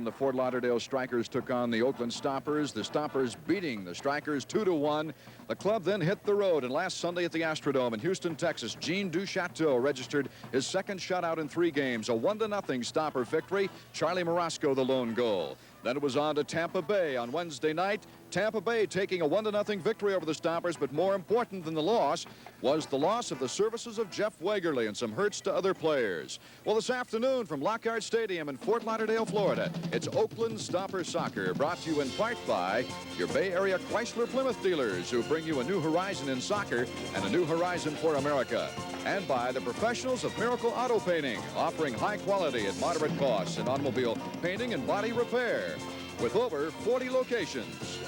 the Fort Lauderdale Strikers took on the Oakland Stompers. The Stompers beating the Strikers 2-1. The club then hit the road, and last Sunday at the Astrodome in Houston, Texas, Gene Duchateau registered his second shutout in 3 games, a 1-0 Stomper victory. Charlie Marasco the lone goal. Then it was on to Tampa Bay on Wednesday night. Tampa Bay taking a 1-0 victory over the Stompers, but more important than the loss was the loss of the services of Jeff Wegerle and some hurts to other players. Well, this afternoon from Lockhart Stadium in Fort Lauderdale, Florida, it's Oakland Stomper Soccer, brought to you in part by your Bay Area Chrysler Plymouth dealers, who bring you a new horizon in soccer and a new horizon for America. And by the professionals of Miracle Auto Painting, offering high quality at moderate costs in automobile painting and body repair, with over 40 locations.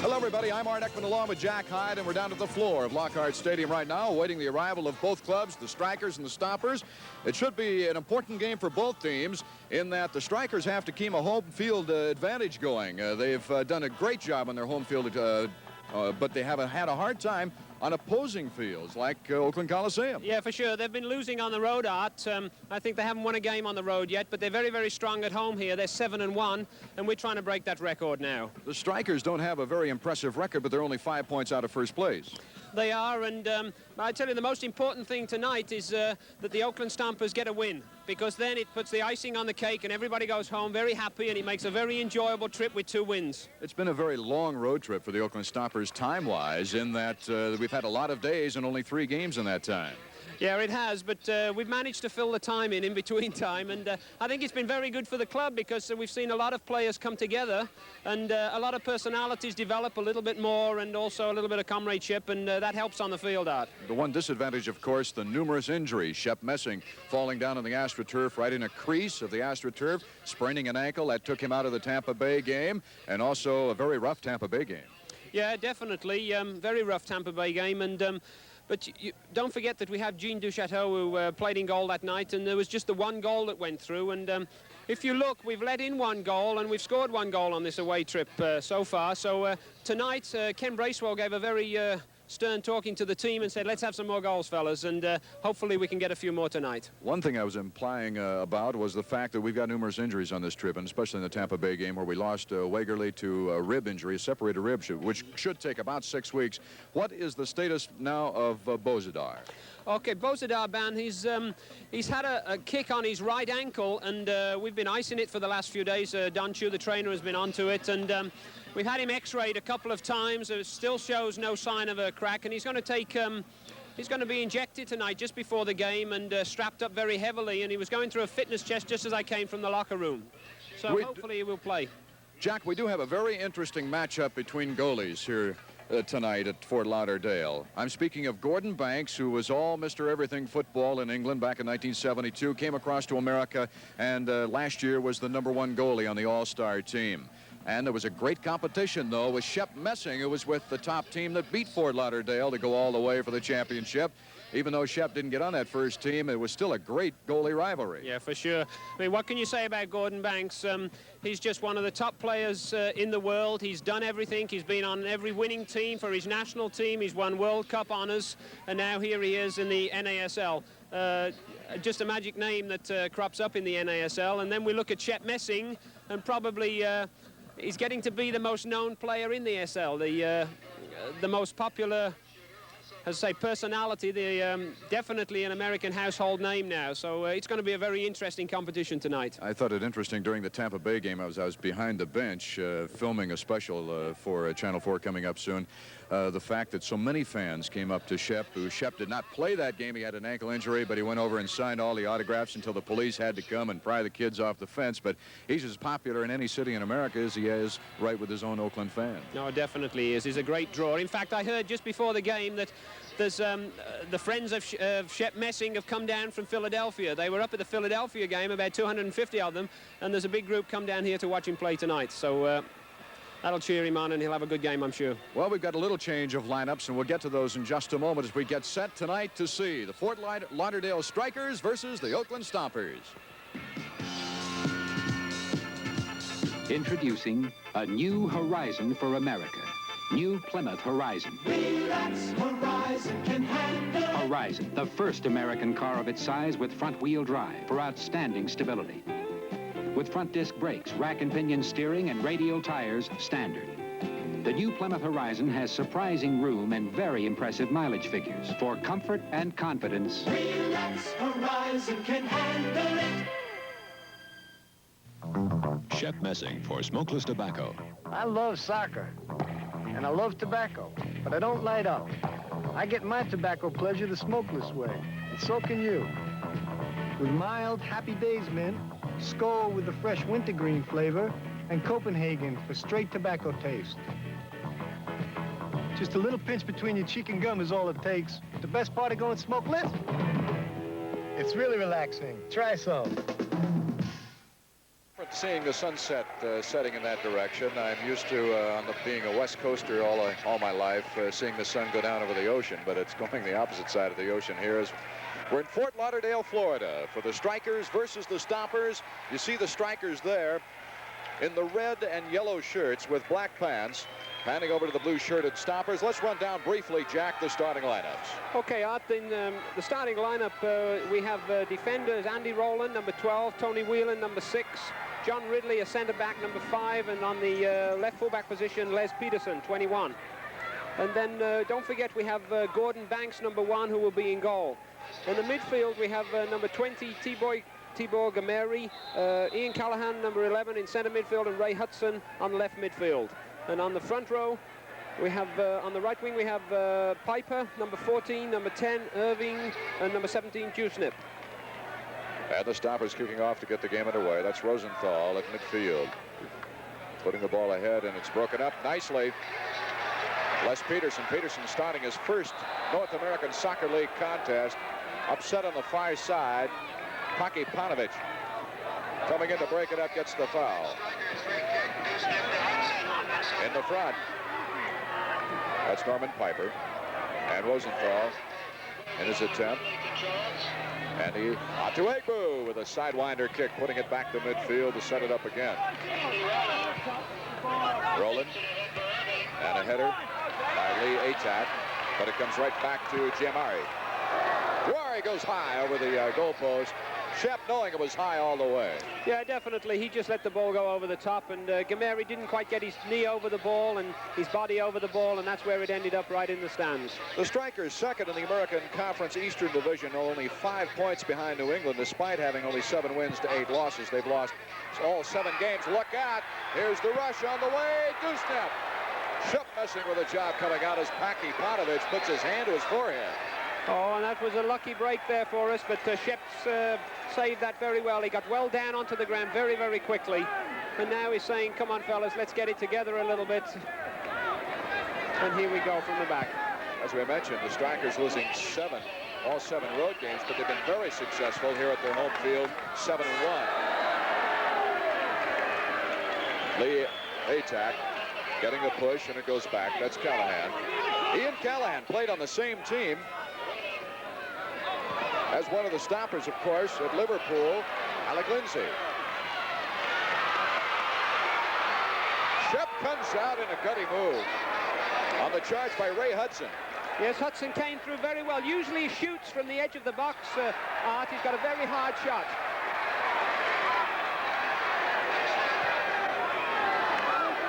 Hello, everybody. I'm Art Ekman along with Jack Hyde, and we're down at the floor of Lockhart Stadium right now, awaiting the arrival of both clubs, the Strikers and the Stompers. It should be an important game for both teams in that the Strikers have to keep a home field advantage going. They've done a great job on their home field, but they have had a hard time on opposing fields like Oakland Coliseum. Yeah, for sure. They've been losing on the road, Art. I think they haven't won a game on the road yet, but they're very, very strong at home here. They're 7-1, and we're trying to break that record now. The Strikers don't have a very impressive record, but they're only 5 points out of first place. They are, and I tell you, the most important thing tonight is that the Oakland Stompers get a win, because then it puts the icing on the cake and everybody goes home very happy, and it makes a very enjoyable trip with 2 wins. It's been a very long road trip for the Oakland Stompers time-wise, in that we've had a lot of days and only 3 games in that time. Yeah, it has, but we've managed to fill the time in between time, and I think it's been very good for the club, because we've seen a lot of players come together, and a lot of personalities develop a little bit more, and also a little bit of comradeship, and that helps on the field, Art. The one disadvantage, of course, the numerous injuries. Shep Messing falling down on the AstroTurf right in a crease of the AstroTurf, spraining an ankle. That took him out of the Tampa Bay game, and also a very rough Tampa Bay game. Yeah, definitely. Very rough Tampa Bay game, and but you don't forget that we have Gene Duchateau, who played in goal that night, and there was just the 1 goal that went through. And if you look, we've let in 1 goal, and we've scored 1 goal on this away trip so far. So tonight, Ken Bracewell gave a very stern talking to the team and said, let's have some more goals, fellas, and hopefully we can get a few more tonight. One thing I was implying about was the fact that we've got numerous injuries on this trip, and especially in the Tampa Bay game, where we lost Wegerle to a rib injury, a separated rib, which should take about 6 weeks. What is the status now of Bozadar? Okay, Bozadar, Ben, he's had a kick on his right ankle, and we've been icing it for the last few days. Don Chu, the trainer, has been onto it, and we've had him x-rayed a couple of times. It still shows no sign of a crack, and he's going to take he's going to be injected tonight just before the game, and strapped up very heavily, and he was going through a fitness test just as I came from the locker room. So hopefully he will play. Jack, we do have a very interesting matchup between goalies here tonight at Fort Lauderdale. I'm speaking of Gordon Banks, who was all Mr. Everything football in England back in 1972, came across to America, and last year was the #1 goalie on the All-Star team. And there was a great competition, though, with Shep Messing, who was with the top team that beat Fort Lauderdale to go all the way for the championship. Even though Shep didn't get on that first team, it was still a great goalie rivalry. Yeah, for sure. I mean, what can you say about Gordon Banks? He's just one of the top players in the world. He's done everything. He's been on every winning team for his national team. He's won World Cup honors, and now here he is in the NASL. Just a magic name that crops up in the NASL. And then we look at Shep Messing, and probably he's getting to be the most known player in the SL, the most popular, as I say, personality, definitely an American household name now. So it's going to be a very interesting competition tonight. I thought it interesting during the Tampa Bay game. I was behind the bench filming a special for Channel 4 coming up soon. The fact that so many fans came up to Shep, who Shep did not play that game. He had an ankle injury, but he went over and signed all the autographs until the police had to come and pry the kids off the fence. But he's as popular in any city in America as he is right with his own Oakland fans. No, definitely is. He's a great draw. In fact, I heard just before the game that there's the friends of Shep Messing have come down from Philadelphia. They were up at the Philadelphia game, about 250 of them, and there's a big group come down here to watch him play tonight. So that'll cheer him on, and he'll have a good game, I'm sure. Well, we've got a little change of lineups, and we'll get to those in just a moment as we get set tonight to see the Fort Lauderdale Strikers versus the Oakland Stompers. Introducing a new horizon for America. New Plymouth Horizon. Relax, Horizon can handle. Horizon, the first American car of its size with front-wheel drive for outstanding stability. with front disc brakes, rack and pinion steering, and radial tires standard. The new Plymouth Horizon has surprising room and very impressive mileage figures for comfort and confidence. Relax, Horizon can handle it. Shep Messing for Smokeless Tobacco. I love soccer, and I love tobacco, but I don't light up. I get my tobacco pleasure the smokeless way, and so can you. With mild, Happy Days mint, Skoal with the fresh wintergreen flavor, and Copenhagen for straight tobacco taste. Just a little pinch between your cheek and gum is all it takes. The best part of going smokeless? It's really relaxing. Try some. Seeing the sunset setting in that direction, I'm used to, being a West Coaster all my life, seeing the sun go down over the ocean, but it's going the opposite side of the ocean here. As we're in Fort Lauderdale, Florida, for the Strikers versus the Stompers. You see the Strikers there in the red and yellow shirts with black pants, panning over to the blue-shirted Stompers. Let's run down briefly, Jack, the starting lineups. Okay, Art, in the starting lineup, we have defenders Andy Rowland, number 12, Tony Whelan, number 6, John Ridley, a centre-back, number 5, and on the left full-back position, Les Peterson, 21. And then don't forget we have Gordon Banks, number 1, who will be in goal. In the midfield, we have number 20, Tibor Gameri, Ian Callahan, number 11, in centre midfield, and Ray Hudson on the left midfield. And on the front row, we have, on the right wing, we have Piper, number 14, number 10, Irving, and number 17, Dewsnip. And the Stompers kicking off to get the game underway. That's Rosenthal at midfield, putting the ball ahead, and it's broken up nicely. Les Peterson. Peterson starting his first North American Soccer League contest. Upset on the far side. Paki Panovich coming in to break it up, gets the foul. In the front, that's Norman Piper. And Rosenthal in his attempt. And he, Atuegbu with a sidewinder kick, putting it back to midfield to set it up again. Rowland. And a header by Lee Atack, but it comes right back to Giamari. Giamari goes high over the goalpost. Shep knowing it was high all the way. Yeah, definitely. He just let the ball go over the top, and Gameri didn't quite get his knee over the ball and his body over the ball, and that's where it ended up, right in the stands. The Strikers second in the American Conference Eastern Division, only 5 points behind New England, despite having only 7 wins to 8 losses. They've lost all 7 games. Look out. Here's the rush on the way. Dewsnip. Shep Messing with a job coming out as Paki Panovich puts his hand to his forehead. Oh, and that was a lucky break there for us, but Shep's saved that very well. He got well down onto the ground very, very quickly. And now he's saying, come on, fellas, let's get it together a little bit. And here we go from the back. As we mentioned, the Strikers losing all 7 road games, but they've been very successful here at their home field, 7-1. Lee Atack getting the push, and it goes back. That's Callahan. Ian Callahan played on the same team as one of the Stompers, of course, at Liverpool, Alec Lindsay. Shep comes out in a gutty move on the charge by Ray Hudson. Yes, Hudson came through very well. Usually he shoots from the edge of the box. Art, he's got a very hard shot.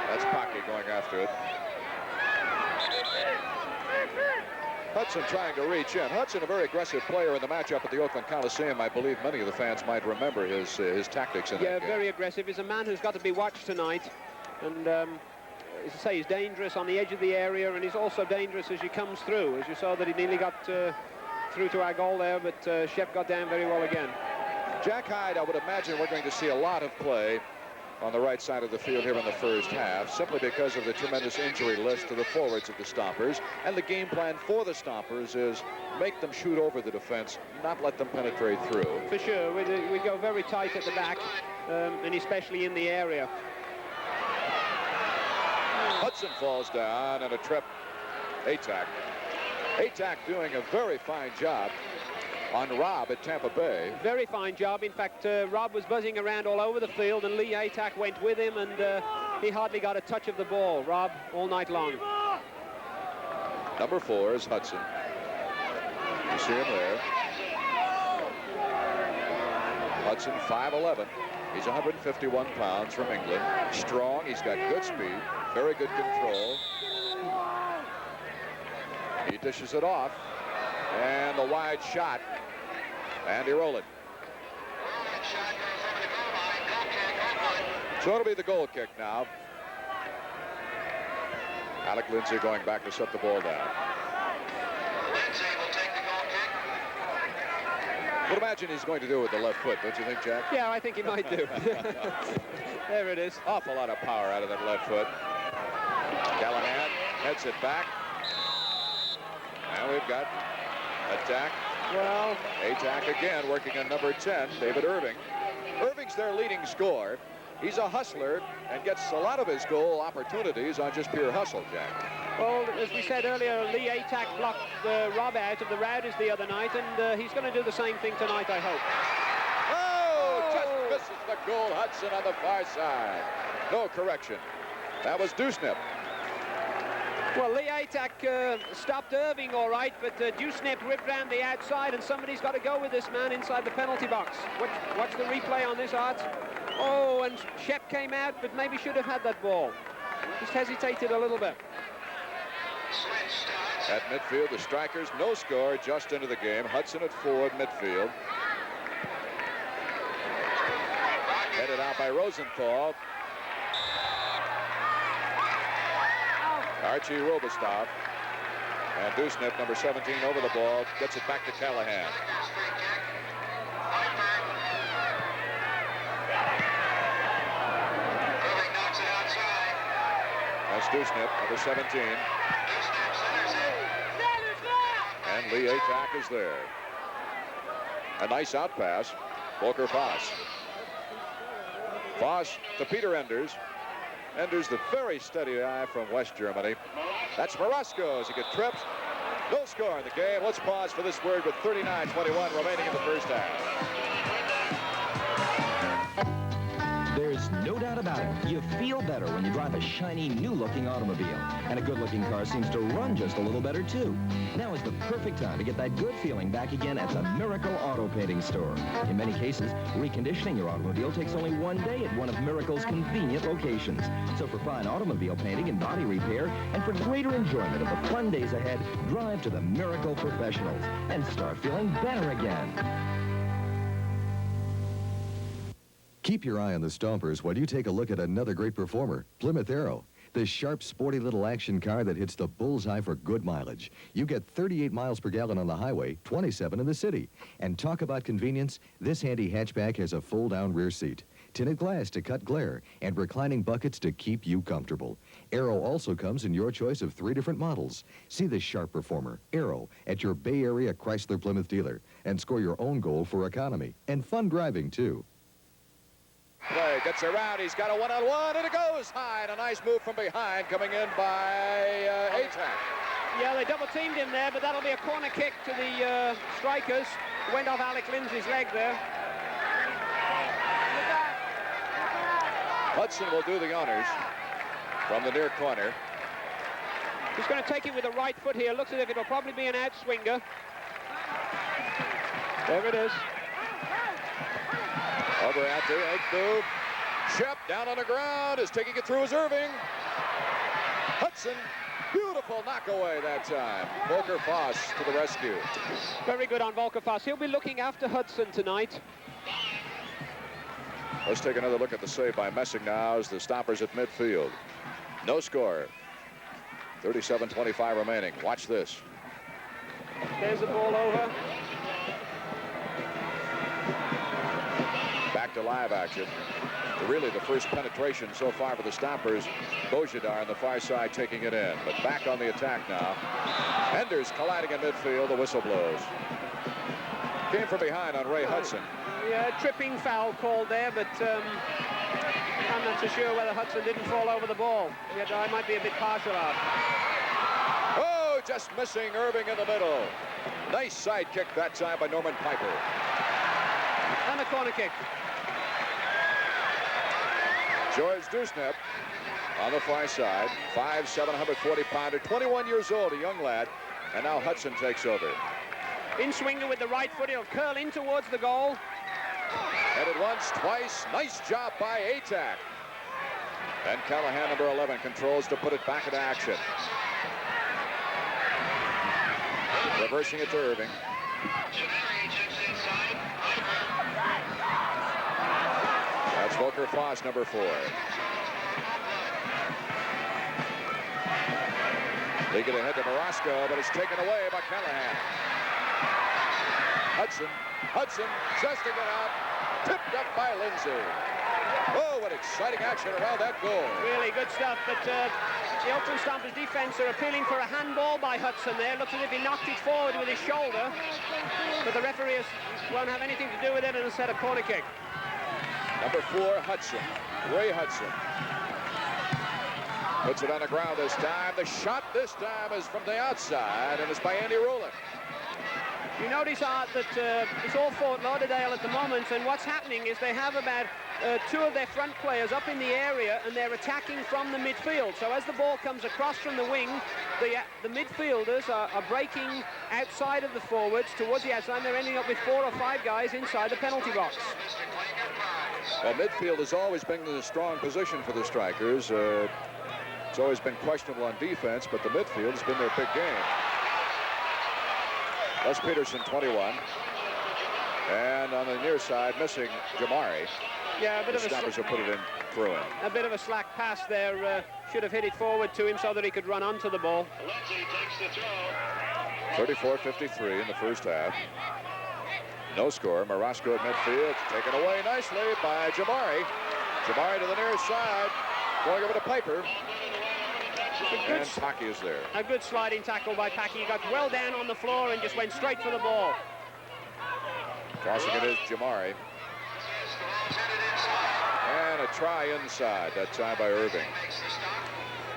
That's Pocky going after it. Hudson trying to reach in. Hudson, a very aggressive player in the matchup at the Oakland Coliseum. I believe many of the fans might remember his tactics in that game. Yeah, very aggressive. He's a man who's got to be watched tonight. And as I say, he's dangerous on the edge of the area, and he's also dangerous as he comes through. As you saw that he nearly got through to our goal there, but Shep got down very well again. Jack Hyde, I would imagine we're going to see a lot of play on the right side of the field here in the first half, simply because of the tremendous injury list to the forwards of the Stompers. And the game plan for the Stompers is make them shoot over the defense, not let them penetrate through. For sure. We go very tight at the back, and especially in the area. Hudson falls down, and a trip. Atack. Atack doing a very fine job on Rob at Tampa Bay. Very fine job. In fact, Rob was buzzing around all over the field, and Lee Atack went with him, and he hardly got a touch of the ball, Rob, all night long. Number 4 is Hudson. You see him there. Hudson, 5'11". He's 151 pounds from England. Strong. He's got good speed. Very good control. He dishes it off. And the wide shot. Andy Rowland. So it'll be the goal kick now. Alec Lindsay going back to set the ball down. Lindsay will take the goal kick. Would imagine he's going to do it with the left foot, don't you think, Jack? Yeah, I think he might do. There it is. Awful lot of power out of that left foot. Callahan heads it back. And we've got attack. Well, Attack again, working on number 10, David Irving. Irving's their leading scorer. He's a hustler and gets a lot of his goal opportunities on just pure hustle, Jack. well, as we said earlier, Lee Atack blocked Rob out of the Rowdies the other night, and he's going to do the same thing tonight, I hope. Oh, just misses the goal. Hudson on the far side. No correction. That was Dewsnip. Well, Lee Atack stopped Irving all right, but Dewsnip ripped round the outside, and somebody's got to go with this man inside the penalty box. Watch the replay on this, Art. Oh, and Shep came out, but maybe should have had that ball. Just hesitated a little bit. At midfield, the Strikers, no score, just into the game. Hudson at forward midfield. Headed out by Rosenthal. Archie Robistoff. And Dewsnip, number 17, over the ball, gets it back to Callahan. That's Dewsnip, number 17. And Lee Atack is there. A nice out pass. Volker Foss. Foss to Peter Enders. Enders, the very steady eye from West Germany. That's Marasco as he gets tripped. No score in the game. Let's pause for this word with 39-21 remaining in the first half. There's no doubt about it. You feel better when you drive a shiny, new-looking automobile. And a good-looking car seems to run just a little better, too. Now is the perfect time to get that good feeling back again at the Miracle Auto Painting Store. In many cases, reconditioning your automobile takes only one day at one of Miracle's convenient locations. So for fine automobile painting and body repair, and for greater enjoyment of the fun days ahead, drive to the Miracle Professionals and start feeling better again. Keep your eye on the Stompers while you take a look at another great performer, Plymouth Arrow. The sharp, sporty little action car that hits the bullseye for good mileage. You get 38 miles per gallon on the highway, 27 in the city. And talk about convenience, this handy hatchback has a fold-down rear seat, tinted glass to cut glare, and reclining buckets to keep you comfortable. Arrow also comes in your choice of 3 different models. See the sharp performer, Arrow, at your Bay Area Chrysler Plymouth dealer, and score your own goal for economy and fun driving, too. Play gets around. He's got a one-on-one, and it goes high. And a nice move from behind coming in by Atack. Yeah, they double-teamed him there, but that'll be a corner kick to the Strikers. Went off Alec Lindsay's leg there. Hudson will do the honors from the near corner. He's going to take it with the right foot here. Looks as if it'll probably be an outswinger. There it is. Over at the egg move. Shep down on the ground is taking it through as Irving. Hudson, beautiful knockaway that time. Volker Foss to the rescue. Very good on Volker Foss. He'll be looking after Hudson tonight. Let's take another look at the save by Messing now as the Stompers at midfield. No score. 37-25 remaining. Watch this. There's the ball over. Back to live action. Really the first penetration so far for the Stompers. Bojidar on the far side taking it in. But back on the attack now. Enders colliding in midfield. The whistle blows. Came from behind on Ray Hudson. Yeah, tripping foul called there, but I'm not so sure whether Hudson didn't fall over the ball. Yet I might be a bit partial out. Oh, just missing Irving in the middle. Nice side kick that time by Norman Piper. And a corner kick. George Dewsnip on the far side. 5'7", 140-pounder, 21 years old, a young lad. And now Hudson takes over. In swinger with the right foot. He'll curl in towards the goal. Headed once, twice. Nice job by Atack. And Callahan, number 11, controls to put it back into action. Reversing it to Irving. That's Volker Foss, number 4. They get ahead to Morosco, but it's taken away by Callahan. Hudson chesting it out, tipped up by Lindsay. Oh, what exciting action around that goal. Really good stuff, but the Oakland Stompers defense are appealing for a handball by Hudson there. Looks as if he knocked it forward with his shoulder, but the referee won't have anything to do with it and has set a corner kick. Number 4, Hudson. Ray Hudson. Puts it on the ground this time. The shot this time is from the outside, and it's by Andy Rowland. You notice, Art, that it's all Fort Lauderdale at the moment, and what's happening is they have about 2 of their front players up in the area, and they're attacking from the midfield. So as the ball comes across from the wing, the midfielders are breaking outside of the forwards towards the outside, and they're ending up with 4 or 5 guys inside the penalty box. Well, midfield has always been in a strong position for the Strikers. It's always been questionable on defense, but the midfield has been their big game. Les Peterson, 21. And on the near side, missing Jamari. Yeah, a bit the of Stompers will put it in through him. A bit of a slack pass there. Should have hit it forward to him so that he could run onto the ball. 34-53 in the first half. No score. Morosco at midfield. Taken away nicely by Jamari. Jamari to the near side. Going over to Piper. And Packy is there. A good sliding tackle by Packy. He got well down on the floor and just went straight for the ball. Crossing it is Jamari. And a try inside, that time by Irving.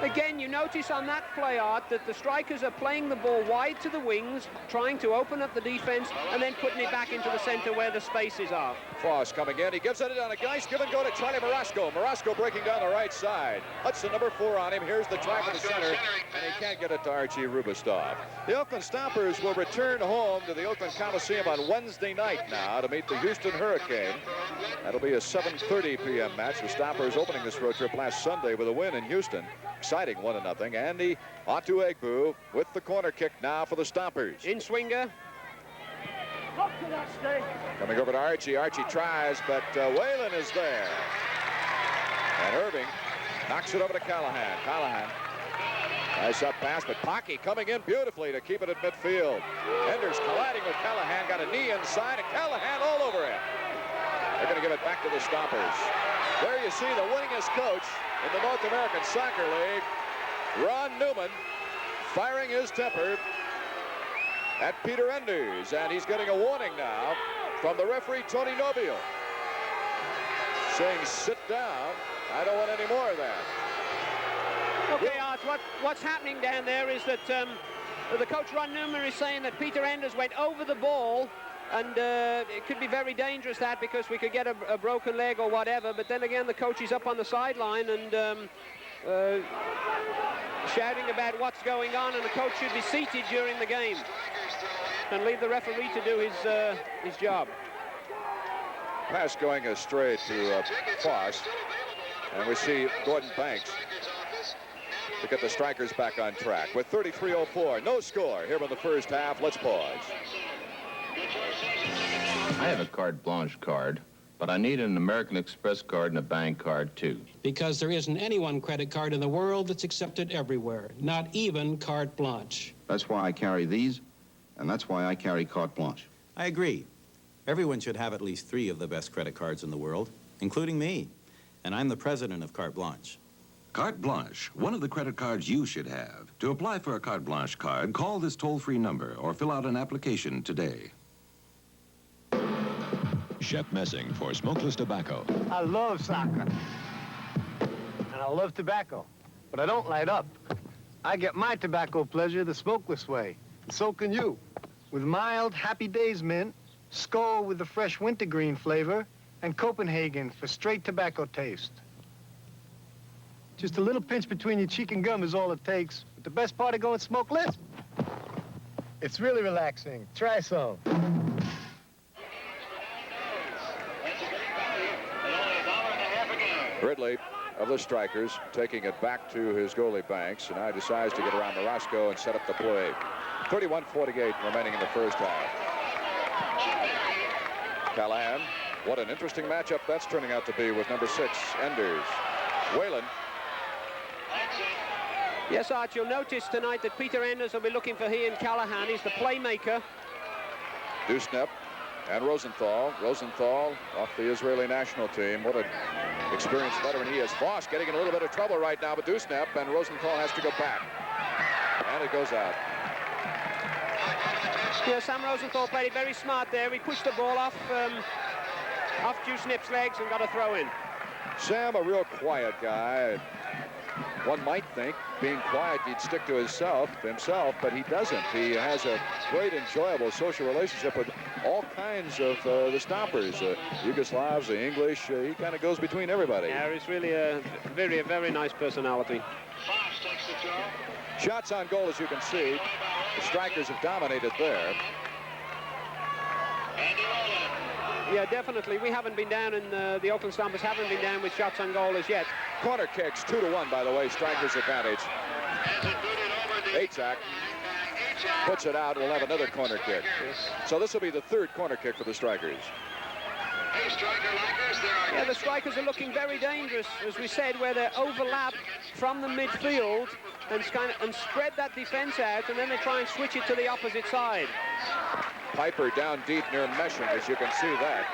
Again, you notice on that play, Art, that the Strikers are playing the ball wide to the wings, trying to open up the defense, and then putting it back into the center where the spaces are. Foss coming in. He gives it on a nice give and go to Charlie Morosco. Morosco breaking down the right side. Hudson, number 4 on him. Here's the try for the center, and he can't get it to Archie Rubistov. The Oakland Stompers will return home to the Oakland Coliseum on Wednesday night now to meet the Houston Hurricane. That'll be a 7:30 p.m. match. The Stompers opening this road trip last Sunday with a win in Houston. Exciting 1-0. Andy Otuegbu with the corner kick now for the Stompers. In swinger. Coming over to Archie. Archie tries, but Whalen is there. And Irving knocks it over to Callahan. Callahan. Nice up pass, but Pocky coming in beautifully to keep it at midfield. Enders colliding with Callahan. Got a knee inside, and Callahan all over him. They're going to give it back to the Stompers. There you see the winningest coach in the North American Soccer League, Ron Newman, firing his temper at Peter Enders, and he's getting a warning now from the referee, Tony Nobile, saying, sit down. I don't want any more of that. Okay, Art, what's happening down there is that the coach, Ron Newman, is saying that Peter Enders went over the ball, and it could be very dangerous, that, because we could get a broken leg or whatever. But then again, the coach is up on the sideline and shouting about what's going on, and the coach should be seated during the game and leave the referee to do his job. Pass going astray to Foss, and we see Gordon Banks to get the Strikers back on track with 33:04. No score here in the first half. Let's pause. I have a carte blanche card, but I need an American Express card and a bank card, too. Because there isn't any one credit card in the world that's accepted everywhere, not even carte blanche. That's why I carry these, and that's why I carry carte blanche. I agree. Everyone should have at least 3 of the best credit cards in the world, including me. And I'm the president of Carte Blanche. Carte Blanche, one of the credit cards you should have. To apply for a Carte Blanche card, call this toll-free number or fill out an application today. Shep Messing for Smokeless Tobacco. I love soccer. And I love tobacco. But I don't light up. I get my tobacco pleasure the smokeless way. And so can you. With mild, Happy Days mint, Skoal with the fresh wintergreen flavor, and Copenhagen for straight tobacco taste. Just a little pinch between your cheek and gum is all it takes. But the best part of going smokeless? It's really relaxing. Try some. Ridley of the Strikers taking it back to his goalie Banks, and now decides to get around Marasco and set up the play. 31:48 remaining in the first half. Callahan, what an interesting matchup that's turning out to be with number 6, Enders. Whalen. Yes, Art, you'll notice tonight that Peter Enders will be looking for Ian Callahan. He's the playmaker. Dusnep and Rosenthal. Rosenthal off the Israeli national team. What an experienced veteran he is. Voss getting in a little bit of trouble right now, but Dusnep and Rosenthal has to go back. And it goes out. Yeah, Sam Rosenthal played it very smart there. He pushed the ball off Dusnep's legs and got a throw in. Sam, a real quiet guy. One might think, being quiet, he'd stick to himself, but he doesn't. He has a great, enjoyable social relationship with all kinds of the Stompers, Yugoslavs, the English. He kind of goes between everybody. Yeah, he's really a very nice personality. Shots on goal, as you can see. The Strikers have dominated there. Yeah, definitely. We haven't been down, and the Oakland Stompers haven't been down with shots on goal as yet. Corner kicks, 2-1, by the way. Strikers advantage. Atak puts it out. We'll have another corner kick. So this will be the 3rd corner kick for the Strikers. Yeah, the Strikers are looking very dangerous, as we said, where they overlap from the midfield and spread that defense out, and then they try and switch it to the opposite side. Piper down deep near Meshing, as you can see that.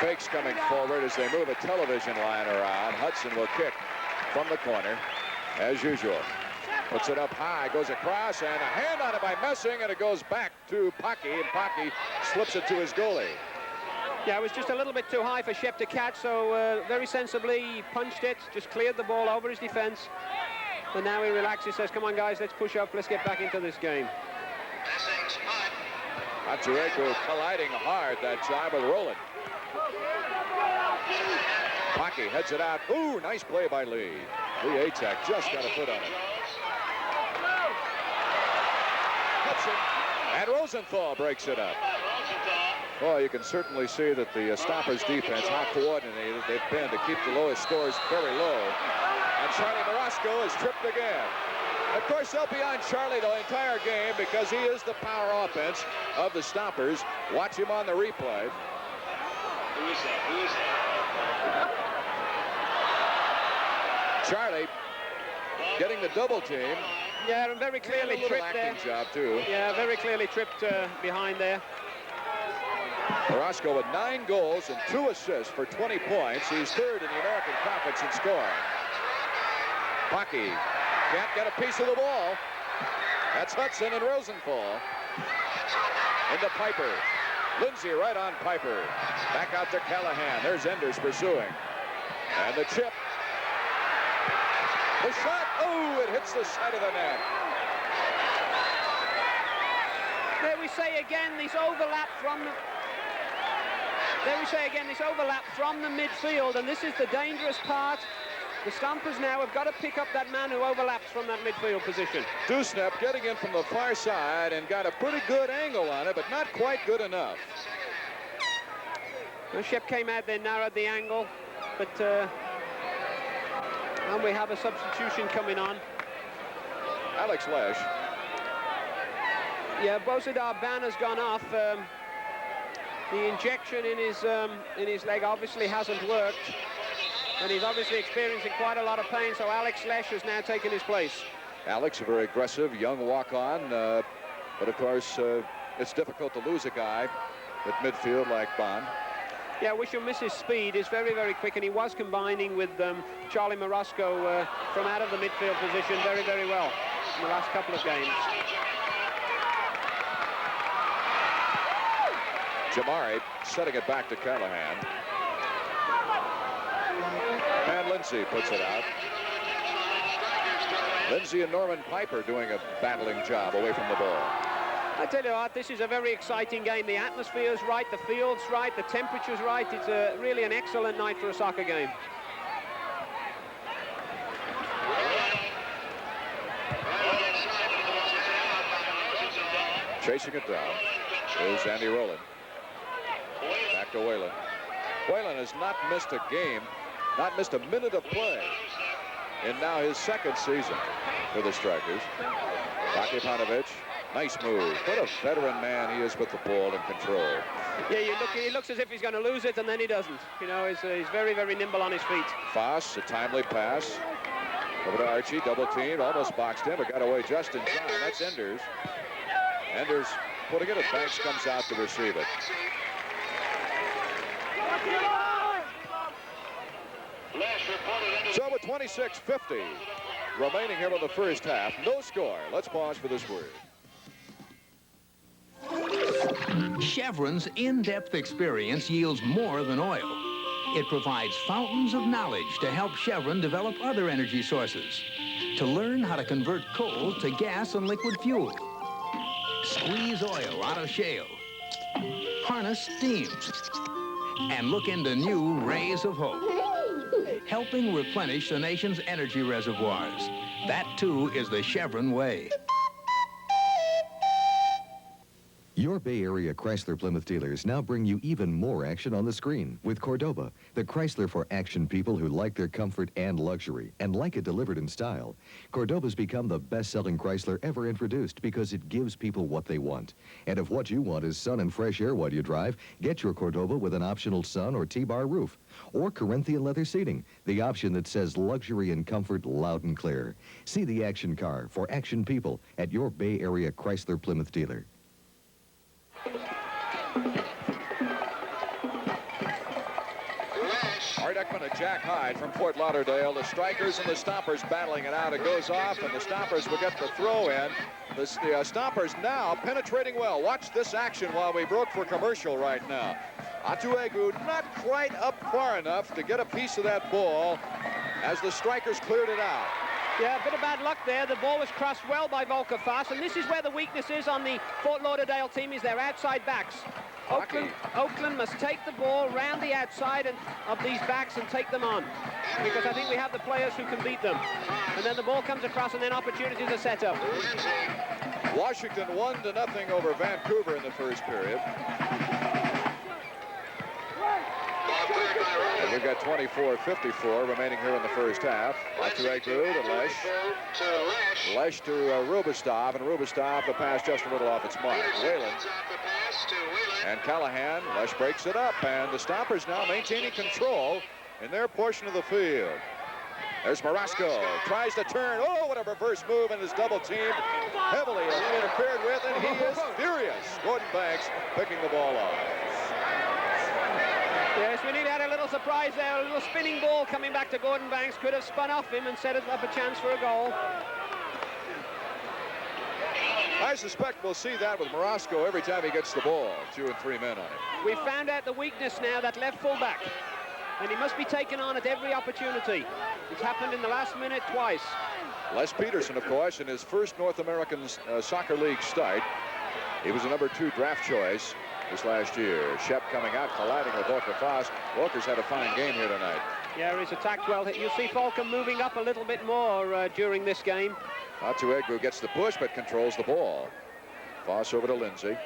Fakes coming forward as they move a television line around. Hudson will kick from the corner, as usual. Puts it up high, goes across, and a hand on it by Messing, and it goes back to Pocky, and Pocky slips it to his goalie. Yeah, it was just a little bit too high for Shep to catch, so very sensibly he punched it, just cleared the ball over his defense. And now he relaxes, says, come on, guys, let's push up, let's get back into this game. Matureku colliding hard that time with Rowland. Pocky heads it out. Ooh, nice play by Lee. Lee Atak just got a foot on it. Hudson and Rosenthal breaks it up. Well, you can certainly see that the Stompers defense, how coordinated they've been to keep the lowest scores very low. And Charlie Marasco is tripped again. Of course, they'll be on Charlie the entire game because he is the power offense of the Stompers. Watch him on the replay. Who is that? Charlie getting the double team. Yeah, and very clearly tripped there. Job too. Yeah, very clearly tripped behind there. Marasco with 9 goals and 2 assists for 20 points. He's 3rd in the American Conference in scoring. Pocky can't get a piece of the ball. That's Hudson and Rosenthal. Into Piper. Lindsay right on Piper. Back out to Callahan. There's Enders pursuing. And the chip. The shot. Oh, it hits the side of the net. There we say again, this overlap from the... There we say again, this overlap from the midfield, and this is the dangerous part. The Stompers now have got to pick up that man who overlaps from that midfield position. Dusnep getting in from the far side and got a pretty good angle on it, but not quite good enough. Well, Shep came out there, narrowed the angle, but and we have a substitution coming on. Alex Lesh. Yeah, Bozidar Ban has gone off. The injection in his leg obviously hasn't worked, and he's obviously experiencing quite a lot of pain, so Alex Lesh has now taken his place. Alex, a very aggressive young walk-on, but of course it's difficult to lose a guy at midfield like Bond. Yeah, Wisham misses speed. He's very quick, and he was combining with Charlie Marasco from out of the midfield position very well in the last couple of games. Jamari setting it back to Callahan. And Lindsay puts it out. Lindsay and Norman Piper doing a battling job away from the ball. I tell you what, this is a very exciting game. The atmosphere's right, the field's right, the temperature's right. It's really an excellent night for a soccer game. Chasing it down is Andy Rowland. Back to Whalen. Whalen has not missed a game, not missed a minute of play in now his second season for the Strikers. Panovich, nice move. What a veteran man he is with the ball and control. Yeah, he looks as if he's going to lose it, and then he doesn't. You know, he's very, very nimble on his feet. Foss, a timely pass. Over to Archie, double teamed, almost boxed him, but got away just in time. That's Enders. Enders putting it, and Banks comes out to receive it. So with 26:50 remaining here in the first half, no score. Let's pause for this word. Chevron's in-depth experience yields more than oil. It provides fountains of knowledge to help Chevron develop other energy sources, to learn how to convert coal to gas and liquid fuel, squeeze oil out of shale, harness steam, and look into new rays of hope, helping replenish the nation's energy reservoirs. That, too, is the Chevron way. Your Bay Area Chrysler Plymouth dealers now bring you even more action on the screen with Cordoba, the Chrysler for action people who like their comfort and luxury and like it delivered in style. Cordoba's become the best-selling Chrysler ever introduced because it gives people what they want. And if what you want is sun and fresh air while you drive, get your Cordoba with an optional sun or T-bar roof or Corinthian leather seating, the option that says luxury and comfort loud and clear. See the action car for action people at your Bay Area Chrysler Plymouth dealer. Art Ekman and Jack Hyde from Fort Lauderdale. The Strikers and the Stompers battling it out. It goes off, and the Stompers will get the throw in. The Stompers now penetrating well. Watch this action while we broke for commercial right now. Atuegu not quite up far enough to get a piece of that ball as the Strikers cleared it out. Yeah, a bit of bad luck there. The ball was crossed well by Volker Foss, and this is where the weakness is on the Fort Lauderdale team, is their outside backs. Oakland must take the ball round the outside of these backs and take them on, because I think we have the players who can beat them. And then the ball comes across, and then opportunities are set up. Washington 1-0 over Vancouver in the first period. And we've got 24:54 remaining here in the first half. Atuegu to Lesh. Lesh to Rubistov, and Rubistov, the pass just a little off its mark. Whalen. And Callahan. Lesh breaks it up, and the Stompers now maintaining control in their portion of the field. There's Marasco. Tries to turn. Oh, what a reverse move, and is double teamed. Heavily interfered with, and he is furious. Gordon Banks picking the ball off. Yes, we nearly had a little surprise there. A little spinning ball coming back to Gordon Banks. Could have spun off him and set up a chance for a goal. I suspect we'll see that with Marasco every time he gets the ball. 2 and 3 men on him. We've found out the weakness now, that left fullback. And he must be taken on at every opportunity. It's happened in the last minute twice. Les Peterson, of course, in his first North American Soccer League start. He was a #2 draft choice this last year. Shep coming out, colliding with Volker Foss. Walker's had a fine game here tonight. Yeah, he's attacked well. You'll see Falcom moving up a little bit more during this game. Atuegu gets the push, but controls the ball. Foss over to Lindsay.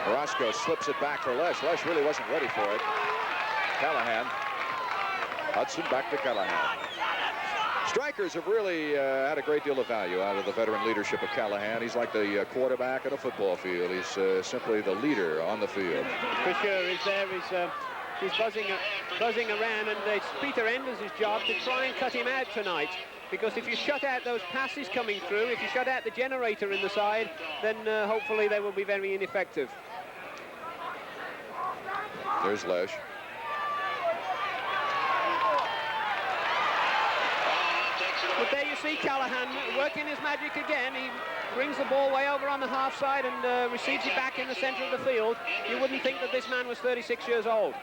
Marasco slips it back for Lesh. Lesh really wasn't ready for it. Callahan. Hudson back to Callahan. Strikers have really had a great deal of value out of the veteran leadership of Callahan. He's like the quarterback at a football field. He's simply the leader on the field. For sure, he's there. He's buzzing around, and it's Peter Enders' job to try and cut him out tonight. Because if you shut out those passes coming through, if you shut out the generator in the side, then hopefully they will be very ineffective. There's Lesh. But there you see Callahan working his magic again. He brings the ball way over on the half side and receives it back in the center of the field. You wouldn't think that this man was 36 years old.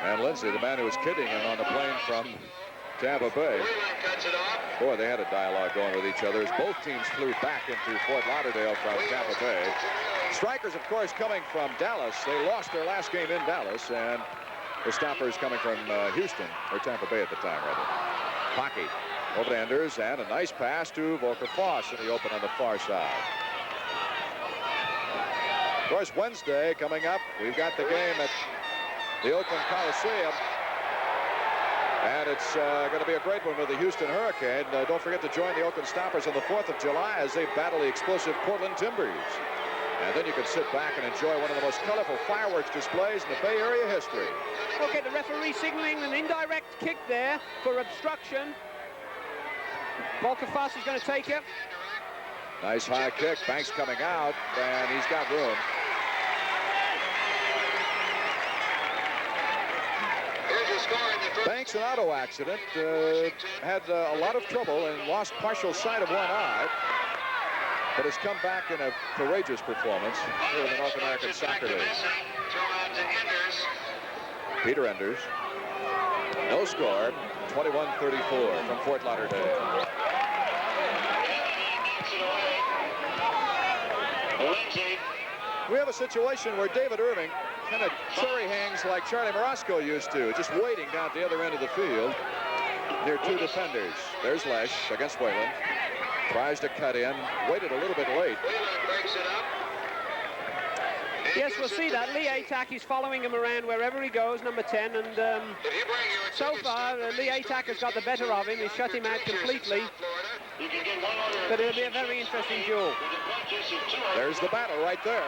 And Lindsay, the man who was kidding him on the plane from Tampa Bay. Boy, they had a dialogue going with each other as both teams flew back into Fort Lauderdale from Tampa Bay. Strikers, of course, coming from Dallas. They lost their last game in Dallas, and the Stompers coming from Houston, or Tampa Bay at the time, rather. Pocky over to Enders, and a nice pass to Volker Foss in the open on the far side. course, Wednesday coming up, we've got the game at the Oakland Coliseum. And it's going to be a great one with the Houston Hurricane. Don't forget to join the Oakland Stompers on the 4th of July as they battle the explosive Portland Timbers. And then you can sit back and enjoy one of the most colorful fireworks displays in the Bay Area history. Okay, the referee signaling an indirect kick there for obstruction. Volker-Foss is going to take it. Nice high kick. Banks coming out, and he's got room. Banks, an auto accident, had a lot of trouble and lost partial sight of one eye, but has come back in a courageous performance here in the North American Soccer League. Peter Enders, no score, 21-34 from Fort Lauderdale. We have a situation where David Irving kind of cherry hangs like Charlie Morosco used to, just waiting down at the other end of the field near two defenders. There's Lesh against Whalen. Tries to cut in, waited a little bit late. Yes, we'll see that. Lee Atack is following him around wherever he goes, number 10, and so far, Lee Atack has got the better of him. He's shut him out completely. But it'll be a very interesting duel. There's the battle right there.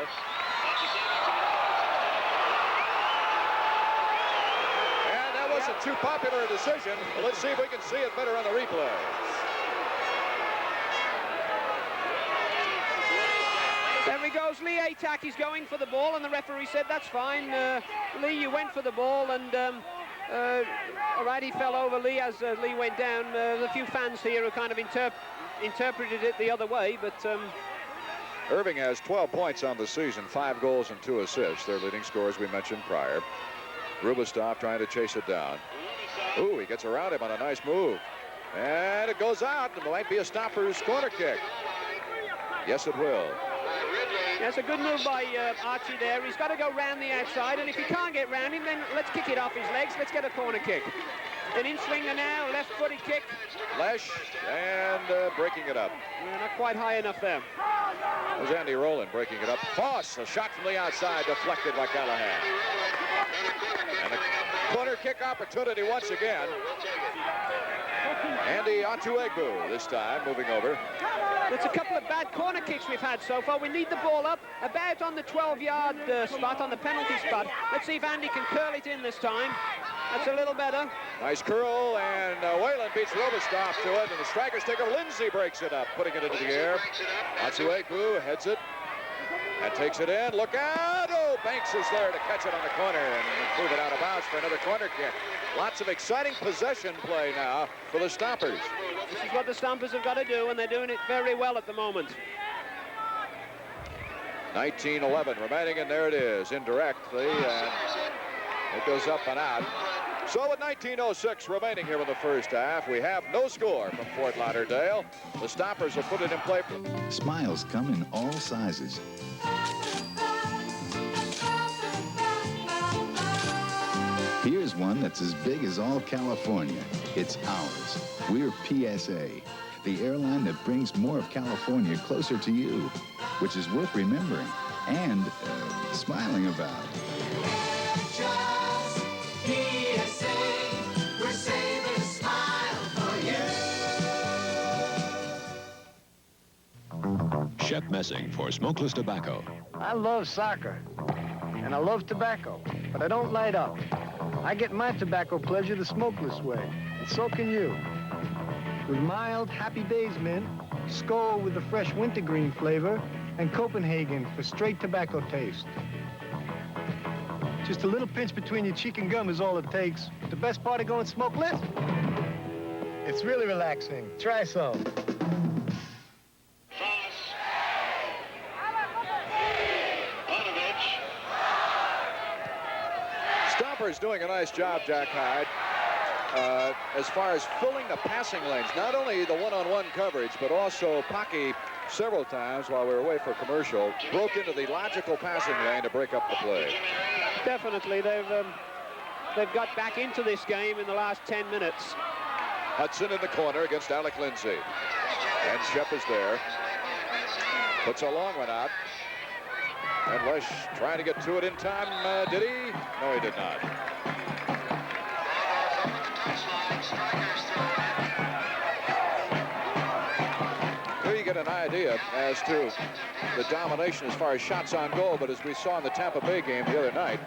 And that wasn't too popular a decision. Let's see if we can see it better on the replay. There he goes. Lee Atack. He's going for the ball, and the referee said, that's fine. Lee, you went for the ball, and all right, he fell over Lee as Lee went down. There's a few fans here who kind of interpreted it the other way, but... Irving has 12 points on the season, 5 goals and 2 assists. Their leading scorers we mentioned prior. Rubestov trying to chase it down. Ooh, he gets around him on a nice move. And it goes out. It might be a Stompers corner kick. Yes, it will. That's a good move by Archie there. He's got to go round the outside, and if he can't get round him, then let's kick it off his legs. Let's get a corner kick. An in-swinger now, left-footed kick. Lesh, and breaking it up. Yeah, not quite high enough there. It was Andy Rowland breaking it up. Foss, a shot from the outside, deflected by Callahan. And a corner kick opportunity once again. Andy Otuegbu this time, moving over. It's a couple of bad corner kicks we've had so far. We need the ball up about on the 12-yard spot, on the penalty spot. Let's see if Andy can curl it in this time. That's a little better. Nice curl, and Whalen beats Rubestov to it, and the strikers take over. Lindsay breaks it up, putting it into the air. Otuegbu heads it and takes it in. Look out! Oh, Banks is there to catch it on the corner and move it out of bounds for another corner kick. Lots of exciting possession play now for the Stompers. This is what the Stompers have got to do, and they're doing it very well at the moment. 19-11 remaining, and there it is, indirectly, and it goes up and out. So with 19:06 remaining here in the first half, we have no score from Fort Lauderdale. The Stompers will put it in play. Smiles come in all sizes. Here's one that's as big as all California. It's ours. We're PSA, the airline that brings more of California closer to you, which is worth remembering and smiling about. Just PSA, we're saving a smile for you. Shep Messing for Smokeless Tobacco. I love soccer, and I love tobacco, but I don't light up. I get my tobacco pleasure the smokeless way, and so can you. With mild, happy days mint, Skoal with the fresh wintergreen flavor, and Copenhagen for straight tobacco taste. Just a little pinch between your cheek and gum is all it takes. The best part of going smokeless? It's really relaxing. Try some. Stompers doing a nice job, Jack Hyde, as far as filling the passing lanes. Not only the one-on-one coverage, but also Pocky several times while we were away for commercial broke into the logical passing lane to break up the play. Definitely, they've got back into this game in the last 10 minutes. Hudson in the corner against Alec Lindsay, and Shep is there. Puts a long one out. And Lesh trying to get to it in time. Did he? No, he did not. Here you get an idea as to the domination as far as shots on goal, but as we saw in the Tampa Bay game the other night,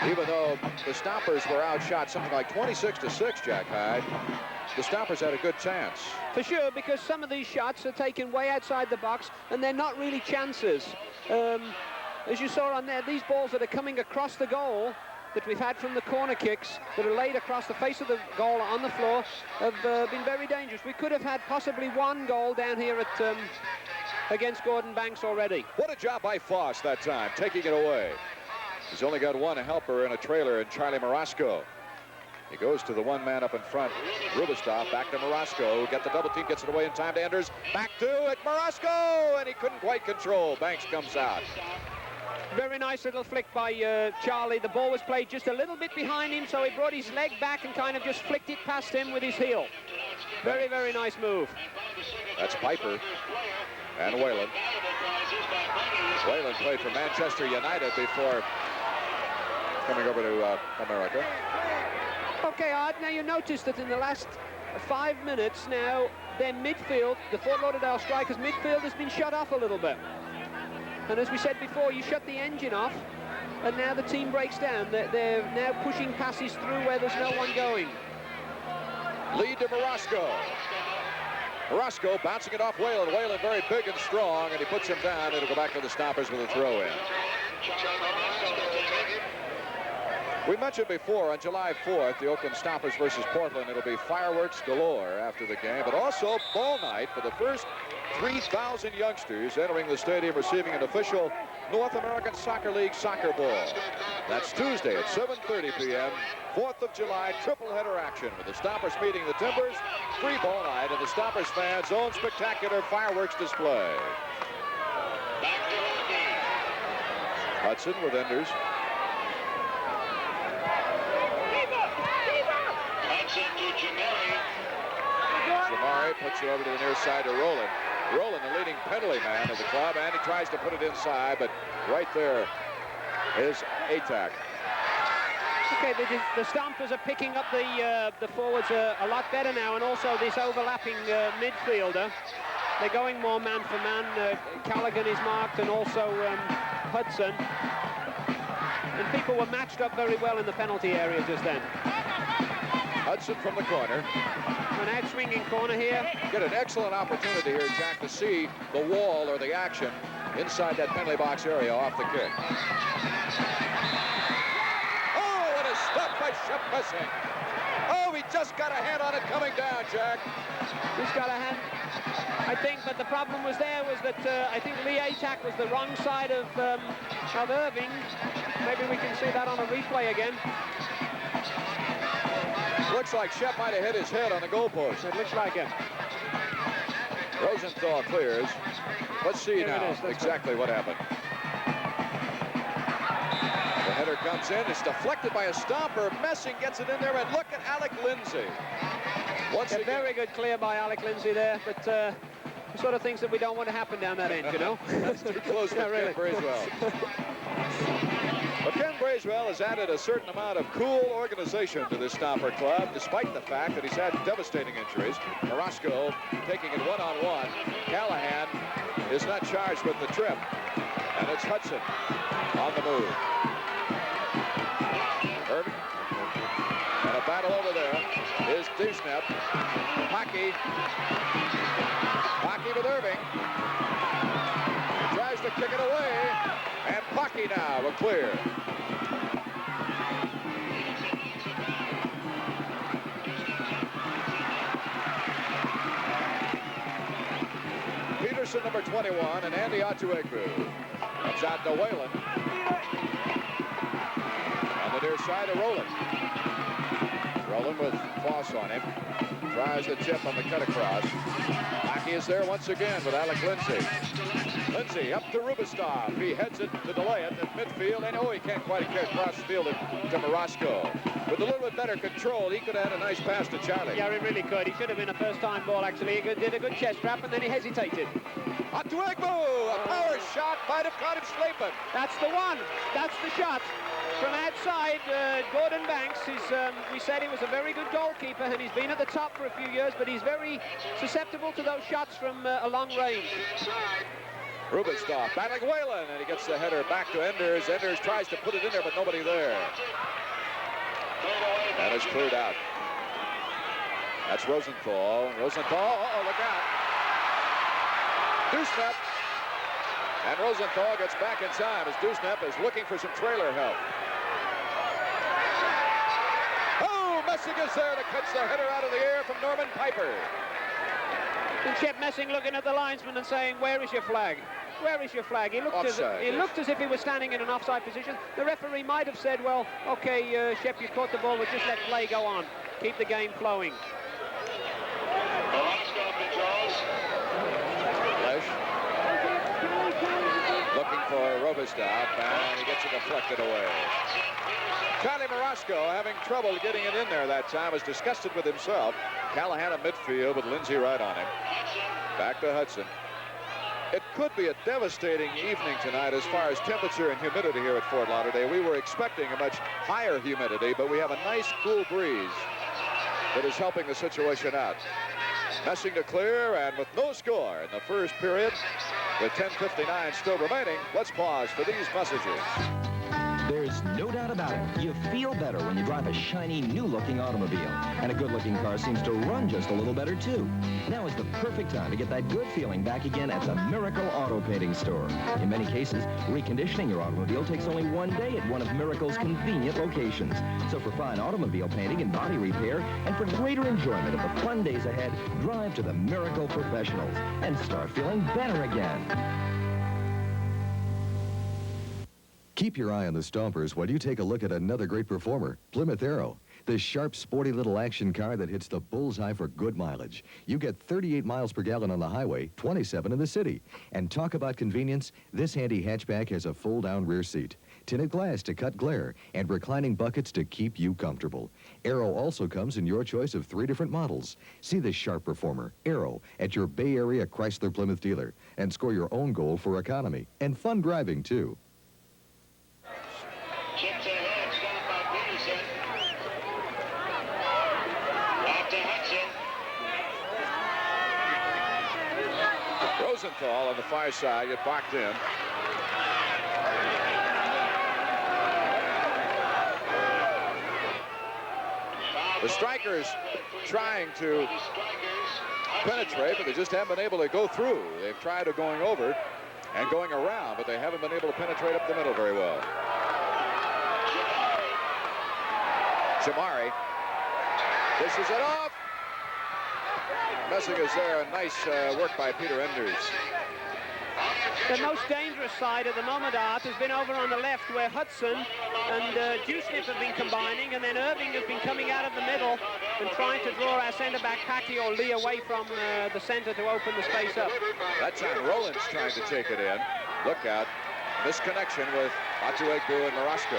even though the Stompers were outshot something like 26-6, Jack Hyde, the Stompers had a good chance. For sure, because some of these shots are taken way outside the box, and they're not really chances. As you saw on there, these balls that are coming across the goal that we've had from the corner kicks that are laid across the face of the goal on the floor have been very dangerous. We could have had possibly one goal down here at against Gordon Banks already. What a job by Foss that time, taking it away. He's only got one helper in a trailer in Charlie Marasco. He goes to the one man up in front, Rubistov, back to Marasco, get the double team, gets it away in time to Enders, back to it, Marasco, and he couldn't quite control. Banks comes out. Very nice little flick by Charlie. The ball was played just a little bit behind him, so he brought his leg back and kind of just flicked it past him with his heel. Very, very nice move. That's Piper and Whalen. Whalen played for Manchester United before coming over to America. Okay, Art, now you notice that in the last 5 minutes now, their midfield, the Fort Lauderdale Strikers midfield has been shut off a little bit. And as we said before, you shut the engine off, and now the team breaks down. They're now pushing passes through where there's no one going. Lead to Marasco. Marasco bouncing it off Whalen. Whalen very big and strong, and he puts him down. It'll go back to the Stompers with a throw in. We mentioned before, on July 4th, the Oakland Stompers versus Portland, it'll be fireworks galore after the game, but also ball night for the first 3,000 youngsters entering the stadium receiving an official North American Soccer League soccer ball. That's Tuesday at 7:30 p.m., 4th of July, triple-header action with the Stompers meeting the Timbers, free ball night, and the Stompers fans' own spectacular fireworks display. Hudson with Enders. Jamari puts it over to the near side to Rowland. Rowland, the leading penalty man of the club, and he tries to put it inside, but right there is Atack. Okay, the Stompers are picking up the forwards a lot better now, and also this overlapping midfielder. They're going more man for man. Callaghan is marked, and also Hudson. And people were matched up very well in the penalty area just then. Hudson from the corner. An out-swinging corner here. Get an excellent opportunity here, Jack, to see the wall or the action inside that penalty box area off the kick. Oh, what a stop by Shep Messing. Oh, he just got a hand on it coming down, Jack. He's got a hand, I think, but the problem was that I think Lee Atack was the wrong side of Irving. Maybe we can see that on a replay again. Looks like Shep might have hit his head on the goalpost. It looks like it. Rosenthal clears. Let's see Here now exactly what happened. The header comes in. It's deflected by a Stomper. Messing gets it in there, and look at Alec Lindsay. A very good clear by Alec Lindsay there, but the sort of things that we don't want to happen down that end, you know? That's too close for Ken Bracewell. But Ken Bracewell has added a certain amount of cool organization to this Stomper club, despite the fact that he's had devastating injuries. Marasco taking it one-on-one. Callahan is not charged with the trip. And it's Hudson on the move. Irving. And a battle over there is Dusnep. Hockey. Hockey with Irving. He tries to kick it away. And Pocky now will clear. Peterson, number 21, and Andy Atueku. Comes out to Whalen. On the near side of Rowland. Rowland with Foss cross on him. Tries the tip on the cut across. Mackey is there once again with Alec Lindsay. Lindsay up to Rubestov. He heads it to delay it at midfield. And he can't quite get across the field to Marasco. With a little bit better control, he could have had a nice pass to Charlie. Yeah, he really could. He should have been a first-time ball, actually. He did a good chest wrap, and then he hesitated. Up to Egbo. A power shot might have caught him sleeping. That's the one. That's the shot. From outside, Gordon Banks, we said he was a very good goalkeeper, and he's been at the top for a few years, but he's very susceptible to those shots from a long range. Rubinstock battling Whalen, and he gets the header back to Enders. Enders tries to put it in there, but nobody there. That is cleared out. That's Rosenthal. Rosenthal, look out. Dusnep. And Rosenthal gets back in time as Dusnep is looking for some trailer help. Oh, Messing is there to catch the header out of the air from Norman Piper. And Shep Messing looking at the linesman and saying, where is your flag? Where is your flag? He looked, looked as if he was standing in an offside position. The referee might have said, well, okay, Shep, you caught the ball, but just let play go on. Keep the game flowing. Lesh looking for Robistov, and he gets it deflected away. Charlie Marasco having trouble getting it in there that time, was disgusted with himself. Callahan at midfield with Lindsay right on him. Back to Hudson. It could be a devastating evening tonight as far as temperature and humidity here at Fort Lauderdale. We were expecting a much higher humidity, but we have a nice cool breeze that is helping the situation out. Messing to clear, and with no score in the first period, with 10:59 still remaining, let's pause for these messages. There's no doubt about it. You feel better when you drive a shiny, new-looking automobile. And a good-looking car seems to run just a little better, too. Now is the perfect time to get that good feeling back again at the Miracle Auto Painting Store. In many cases, reconditioning your automobile takes only one day at one of Miracle's convenient locations. So for fine automobile painting and body repair, and for greater enjoyment of the fun days ahead, drive to the Miracle Professionals and start feeling better again. Keep your eye on the Stompers while you take a look at another great performer, Plymouth Arrow. The sharp, sporty little action car that hits the bullseye for good mileage. You get 38 miles per gallon on the highway, 27 in the city. And talk about convenience, this handy hatchback has a fold-down rear seat, tinted glass to cut glare, and reclining buckets to keep you comfortable. Arrow also comes in your choice of 3 different models. See the sharp performer, Arrow, at your Bay Area Chrysler Plymouth dealer, and score your own goal for economy and fun driving, too. Chips ahead, stopped by Peterson. Back to Hudson. Rosenthal on the far side, get boxed in. The strikers trying to penetrate, but they just haven't been able to go through. They've tried to going over and going around, but they haven't been able to penetrate up the middle very well. Jamari dishes it off. Messing is there. A nice work by Peter Enders. The most dangerous side at the moment, Art, has been over on the left where Hudson and Dusnip have been combining, and then Irving has been coming out of the middle and trying to draw our centre-back Packy or Lee away from the centre to open the space up. That time Rollins trying to take it in. Look out. Misconnection with Atuegbu and Marasco.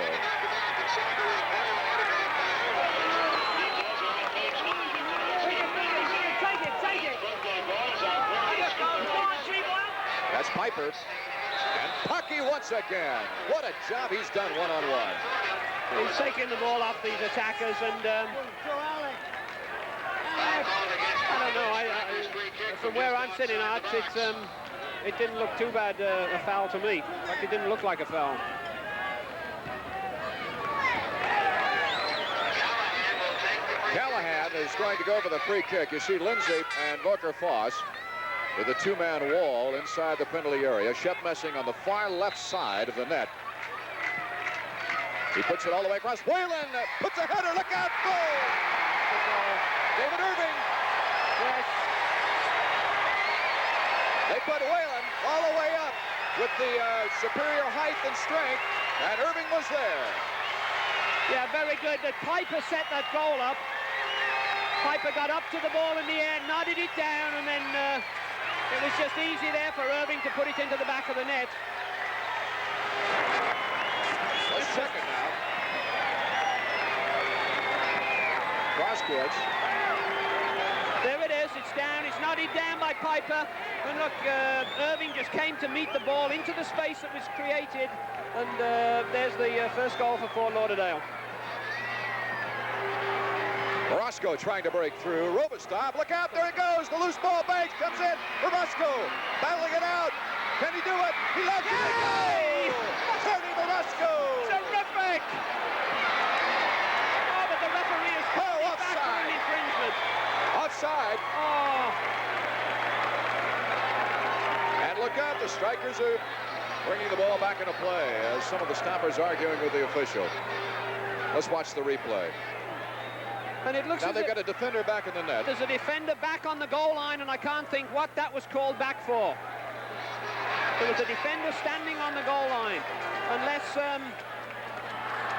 That's Piper. And Pucky once again. What a job he's done one-on-one. He's taking the ball off these attackers, and I don't know. From where I'm sitting, Art, it didn't look too bad a foul to me. In fact, it didn't look like a foul. Callahan is going to go for the free kick. You see Lindsay and Volker Foss with a 2-man wall inside the penalty area. Shep Messing on the far left side of the net. He puts it all the way across. Whalen puts a header. Look out. Goal! David Irving. Yes. They put Whalen all the way up with the superior height and strength, and Irving was there. Yeah, very good. The Piper set that goal up. Piper got up to the ball in the air, nodded it down, and then it was just easy there for Irving to put it into the back of the net. Let's check it now. Cross court. There it is, it's down, it's nodded down by Piper. And look, Irving just came to meet the ball into the space that was created. And there's the first goal for Fort Lauderdale. Roscoe trying to break through. Robostov, look out, there it goes. The loose ball banks, comes in for Roscoe. Battling it out. Can he do it? He lets it go! Tony Roscoe! Terrific! Oh, but the referee is calling it back for an infringement. Offside. Oh. And look out, the strikers are bringing the ball back into play as some of the Stompers arguing with the official. Let's watch the replay. And it looks now as they've if got a defender back in the net. There's a defender back on the goal line, and I can't think what that was called back for. There was a defender standing on the goal line.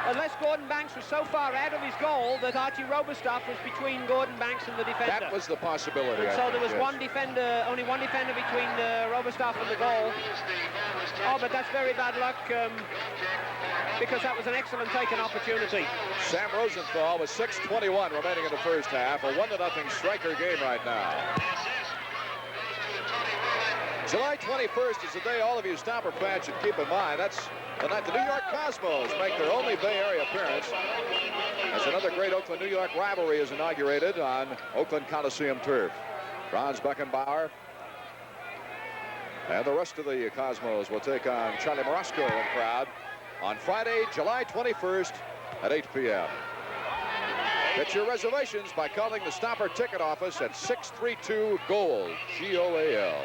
Unless Gordon Banks was so far out of his goal that Archie Robostov was between Gordon Banks and the defender. That was the possibility. And so there was only one defender between Robostov and the goal. Oh, but that's very bad luck because that was an excellent taken opportunity. Sam Rosenthal with 6:21 remaining in the first half. A 1-0 striker game right now. July 21st is the day all of you Stomper fans should keep in mind. That's the night the New York Cosmos make their only Bay Area appearance as another great Oakland-New York rivalry is inaugurated on Oakland Coliseum turf. Franz Beckenbauer and the rest of the Cosmos will take on Charlie Morosco in crowd on Friday, July 21st at 8 p.m. Get your reservations by calling the Stomper ticket office at 632-GOAL, G-O-A-L.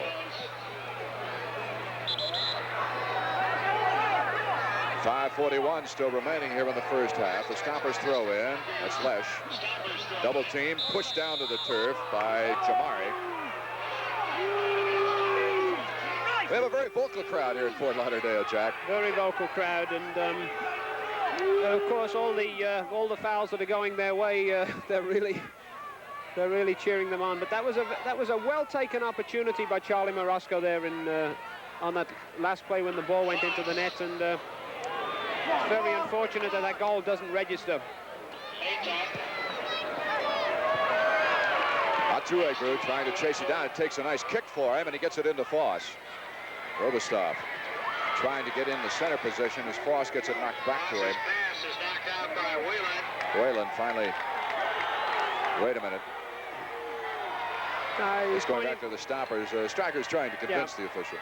5:41 still remaining here in the first half. The Stompers throw in. That's Lesh. Double team pushed down to the turf by Jamari. We have a very vocal crowd here in Fort Lauderdale, Jack. Very vocal crowd, and of course all the fouls that are going their way, they're really cheering them on. But that was a well-taken opportunity by Charlie Morosco there on that last play when the ball went into the net, and it's very unfortunate that that goal doesn't register. Atuegu trying to chase it down. It takes a nice kick for him, and he gets it into Foss. Robostov trying to get in the center position as Foss gets it knocked back to him. Whalen finally. Wait a minute. He's going back to the Stompers. Strikers trying to convince the official.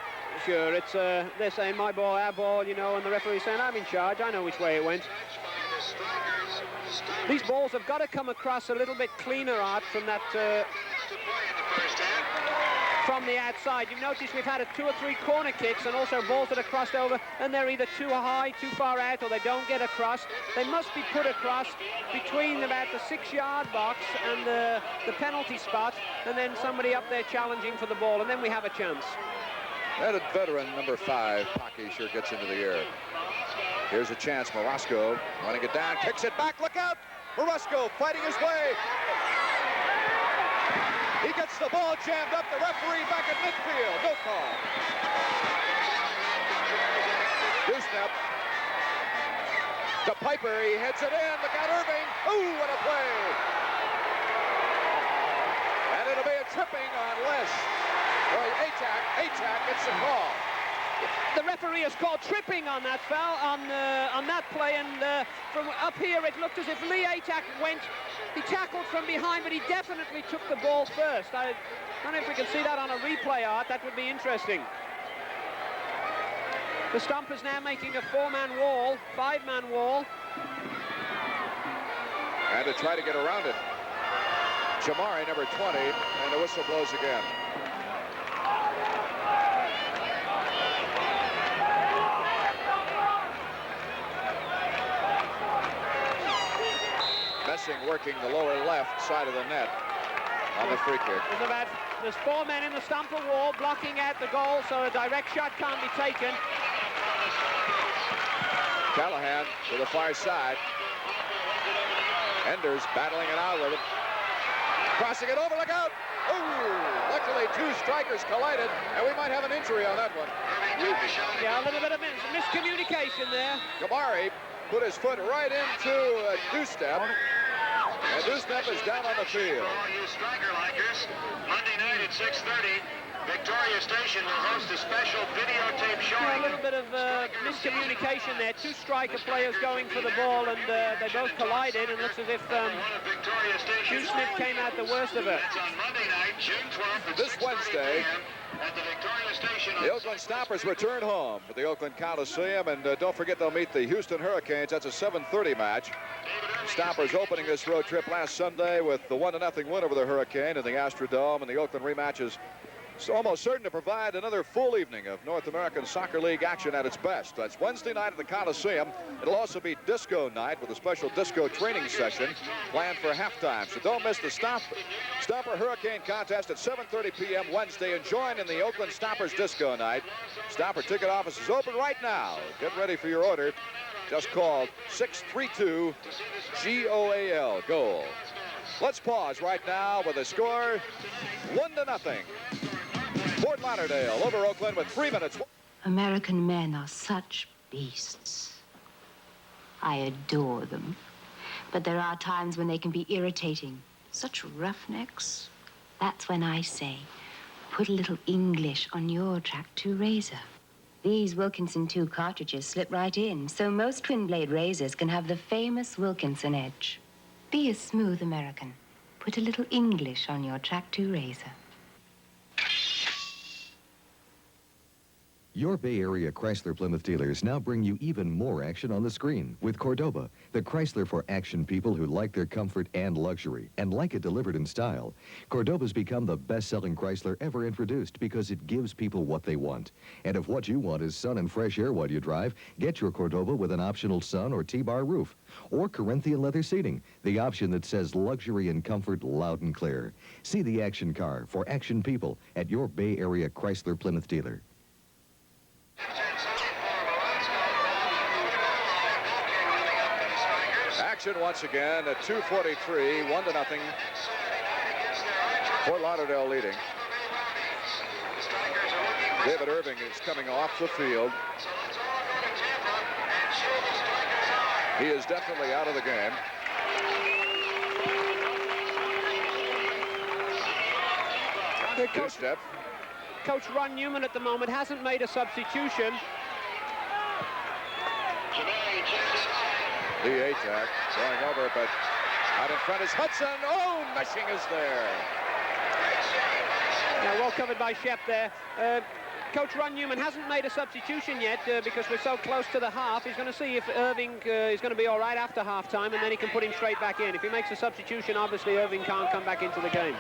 Sure, it's they're saying my ball, our ball, you know, and the referee's saying I'm in charge. I know which way it went. These balls have got to come across a little bit cleaner, Art, from that from the outside. You've noticed we've had 2 or 3 corner kicks and also balls that are crossed over, and they're either too high, too far out, or they don't get across. They must be put across between about the 6-yard box and the penalty spot, and then somebody up there challenging for the ball, and then we have a chance. That veteran number 5, Pocky, sure gets into the air. Here's a chance. Morosco running it down, kicks it back. Look out! Morosco fighting his way. He gets the ball jammed up. The referee back at midfield. No call. Dewsnap to Piper. He heads it in. Look out, Irving. Ooh, what a play. And it'll be a tripping on Lesh. Atack gets the call. The referee has called tripping on that foul, on that play, and from up here it looked as if Lee Atack he tackled from behind, but he definitely took the ball first. I don't know if we can see that on a replay, Art. That would be interesting. The Stompers now making a 4-man wall, 5-man wall. And to try to get around it. Jamari, number 20, and the whistle blows again. Messing working the lower left side of the net on the free kick. There's 4 men in the Stomper wall blocking out the goal, so a direct shot can't be taken. Callahan to the far side. Enders battling it out with it. Crossing it over, look out! Ooh, luckily 2 strikers collided, and we might have an injury on that one. Yeah, a little bit of miscommunication there. Kamari put his foot right into a two-step, and two-step is down on the field. All you striker likers, Monday night at 6:30, Victoria Station will host a special videotape Yeah, showing. a little bit of miscommunication there. 2 striker players going for the ball, and they both collided, and looks as if Hugh Smith came out the worst of it. That's on Monday night, June 12th at This 6:30 Wednesday, p.m. at the Victoria Station. the Oakland Stompers return home for the Oakland Coliseum, and don't forget they'll meet the Houston Hurricanes. That's a 7:30 match. Stompers opening this road trip last Sunday with the 1-0 win over the Hurricane in the Astrodome, and the Oakland rematch is almost certain to provide another full evening of North American Soccer League action at its best. That's Wednesday night at the Coliseum. It'll also be disco night with a special disco training session planned for halftime. So don't miss the Stomper Hurricane contest at 7:30 p.m. Wednesday, and join in the Oakland Stompers disco night. Stomper ticket office is open right now. Get ready for your order. Just call 632-GOAL, GOAL. Let's pause right now with a score 1-0. Fort Lauderdale over Oakland with 3 minutes. American men are such beasts. I adore them. But there are times when they can be irritating. Such roughnecks. That's when I say, put a little English on your Track 2 razor. These Wilkinson 2 cartridges slip right in, so most twin-blade razors can have the famous Wilkinson edge. Be a smooth American. Put a little English on your Track 2 razor. Your Bay Area Chrysler Plymouth dealers now bring you even more action on the screen with Cordoba, the Chrysler for action people who like their comfort and luxury and like it delivered in style. Cordoba's become the best-selling Chrysler ever introduced because it gives people what they want. And if what you want is sun and fresh air while you drive, get your Cordoba with an optional sun or T-bar roof or Corinthian leather seating, the option that says luxury and comfort loud and clear. See the action car for action people at your Bay Area Chrysler Plymouth dealer. Action once again at 2:43, 1-0. Fort Lauderdale leading. David Irving is coming off the field. He is definitely out of the game. Two-step. Coach Ron Newman at the moment hasn't made a substitution. The attack going over, but out in front is Hudson. Oh, meshing is there. Now, well covered by Shep there. Coach Ron Newman hasn't made a substitution yet because we're so close to the half. He's going to see if Irving is going to be all right after halftime, and then he can put him straight back in. If he makes a substitution, obviously Irving can't come back into the game.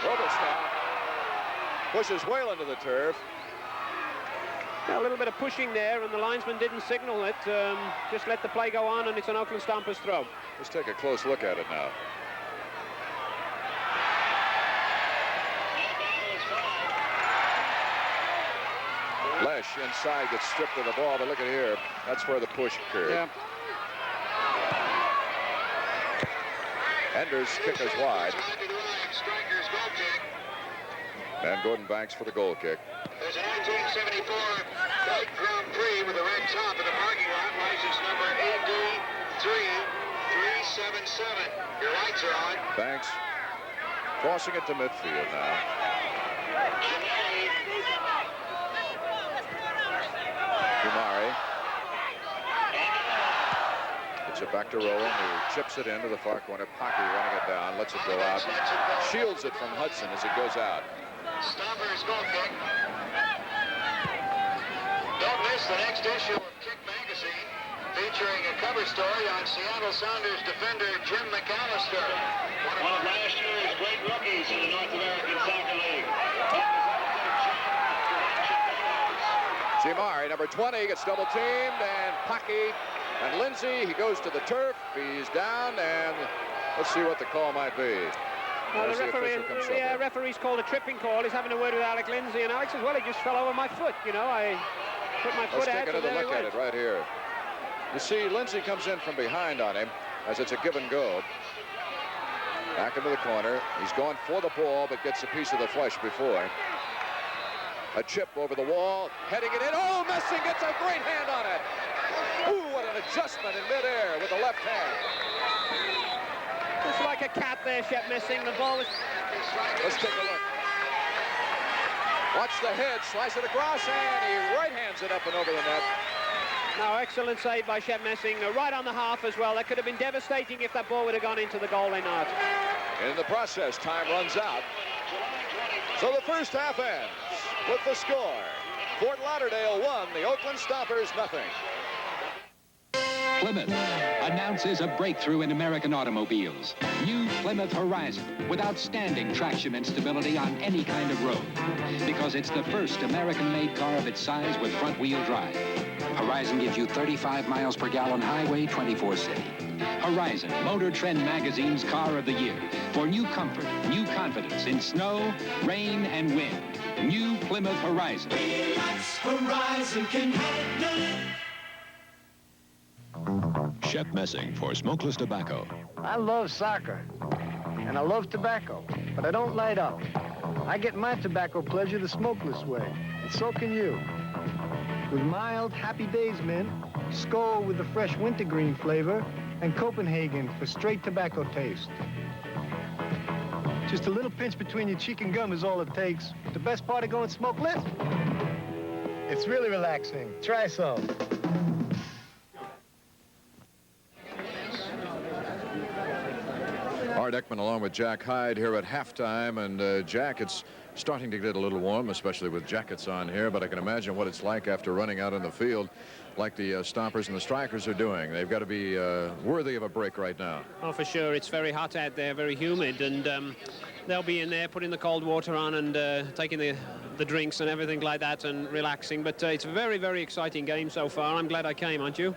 Roberstadt pushes well into the turf. Now, a little bit of pushing there, and the linesman didn't signal it. Just let the play go on, and it's an Oakland Stompers throw. Let's take a close look at it now. Lesh inside gets stripped of the ball, but look at here. That's where the push occurred. Yeah. Enders kick is wide. And Gordon Banks for the goal kick. There's a 1974 Bike Grand Prix with a red top in the parking lot. License number AD3377. Your lights are on. Banks crossing it to midfield now. Kumari. It's it back to Rowland, who chips it into the far corner. Pocky running it down, lets it go out. Shields it from Hudson as it goes out. Stompers goal kick. Don't miss the next issue of Kick Magazine, featuring a cover story on Seattle Sounders defender Jim McAllister, one of last year's great rookies in the North American Soccer League. Jimari, number 20, gets double teamed, and Pocky and Lindsay, he goes to the turf. He's down, and let's see what the call might be. Well, the referee's called a tripping call. He's having a word with Alec Lindsay, and Alex says, well, he just fell over my foot. You know, I put my foot out. Let's take another look at it right here. You see, Lindsay comes in from behind on him as it's a give and go. Back into the corner. He's going for the ball, but gets a piece of the flesh before. A chip over the wall, heading it in. Oh, Messing gets a great hand on it. Ooh, what an adjustment in midair with the left hand. Just like a cat there, Shep Messing. The ball was... Let's take a look. Watch the head, slice it across, and he right hands it up and over the net. Now, excellent save by Shep Messing, right on the half as well. That could have been devastating if that ball would have gone into the goal or not. In the process, time runs out. So the first half ends with the score. Fort Lauderdale 1, the Oakland Stompers 0. Plymouth announces a breakthrough in American automobiles. New Plymouth Horizon with outstanding traction and stability on any kind of road. Because it's the first American-made car of its size with front-wheel drive. Horizon gives you 35 miles per gallon highway, 24 city. Horizon, Motor Trend Magazine's Car of the Year. For new comfort, new confidence in snow, rain, and wind. New Plymouth Horizon. Horizon can handle it. Shep Messing for Smokeless Tobacco. I love soccer, and I love tobacco, but I don't light up. I get my tobacco pleasure the smokeless way, and so can you. With mild, happy days mint, Skoal with the fresh wintergreen flavor, and Copenhagen for straight tobacco taste. Just a little pinch between your cheek and gum is all it takes. The best part of going smokeless? It's really relaxing. Try some. Art Ekman along with Jack Hyde here at halftime, and Jack, it's starting to get a little warm, especially with jackets on here, but I can imagine what it's like after running out in the field like the Stompers and the Strikers are doing. They've got to be worthy of a break right now. Oh, for sure. It's very hot out there, very humid, and they'll be in there putting the cold water on and taking the drinks and everything like that and relaxing. But it's a very, very exciting game so far. I'm glad I came, aren't you?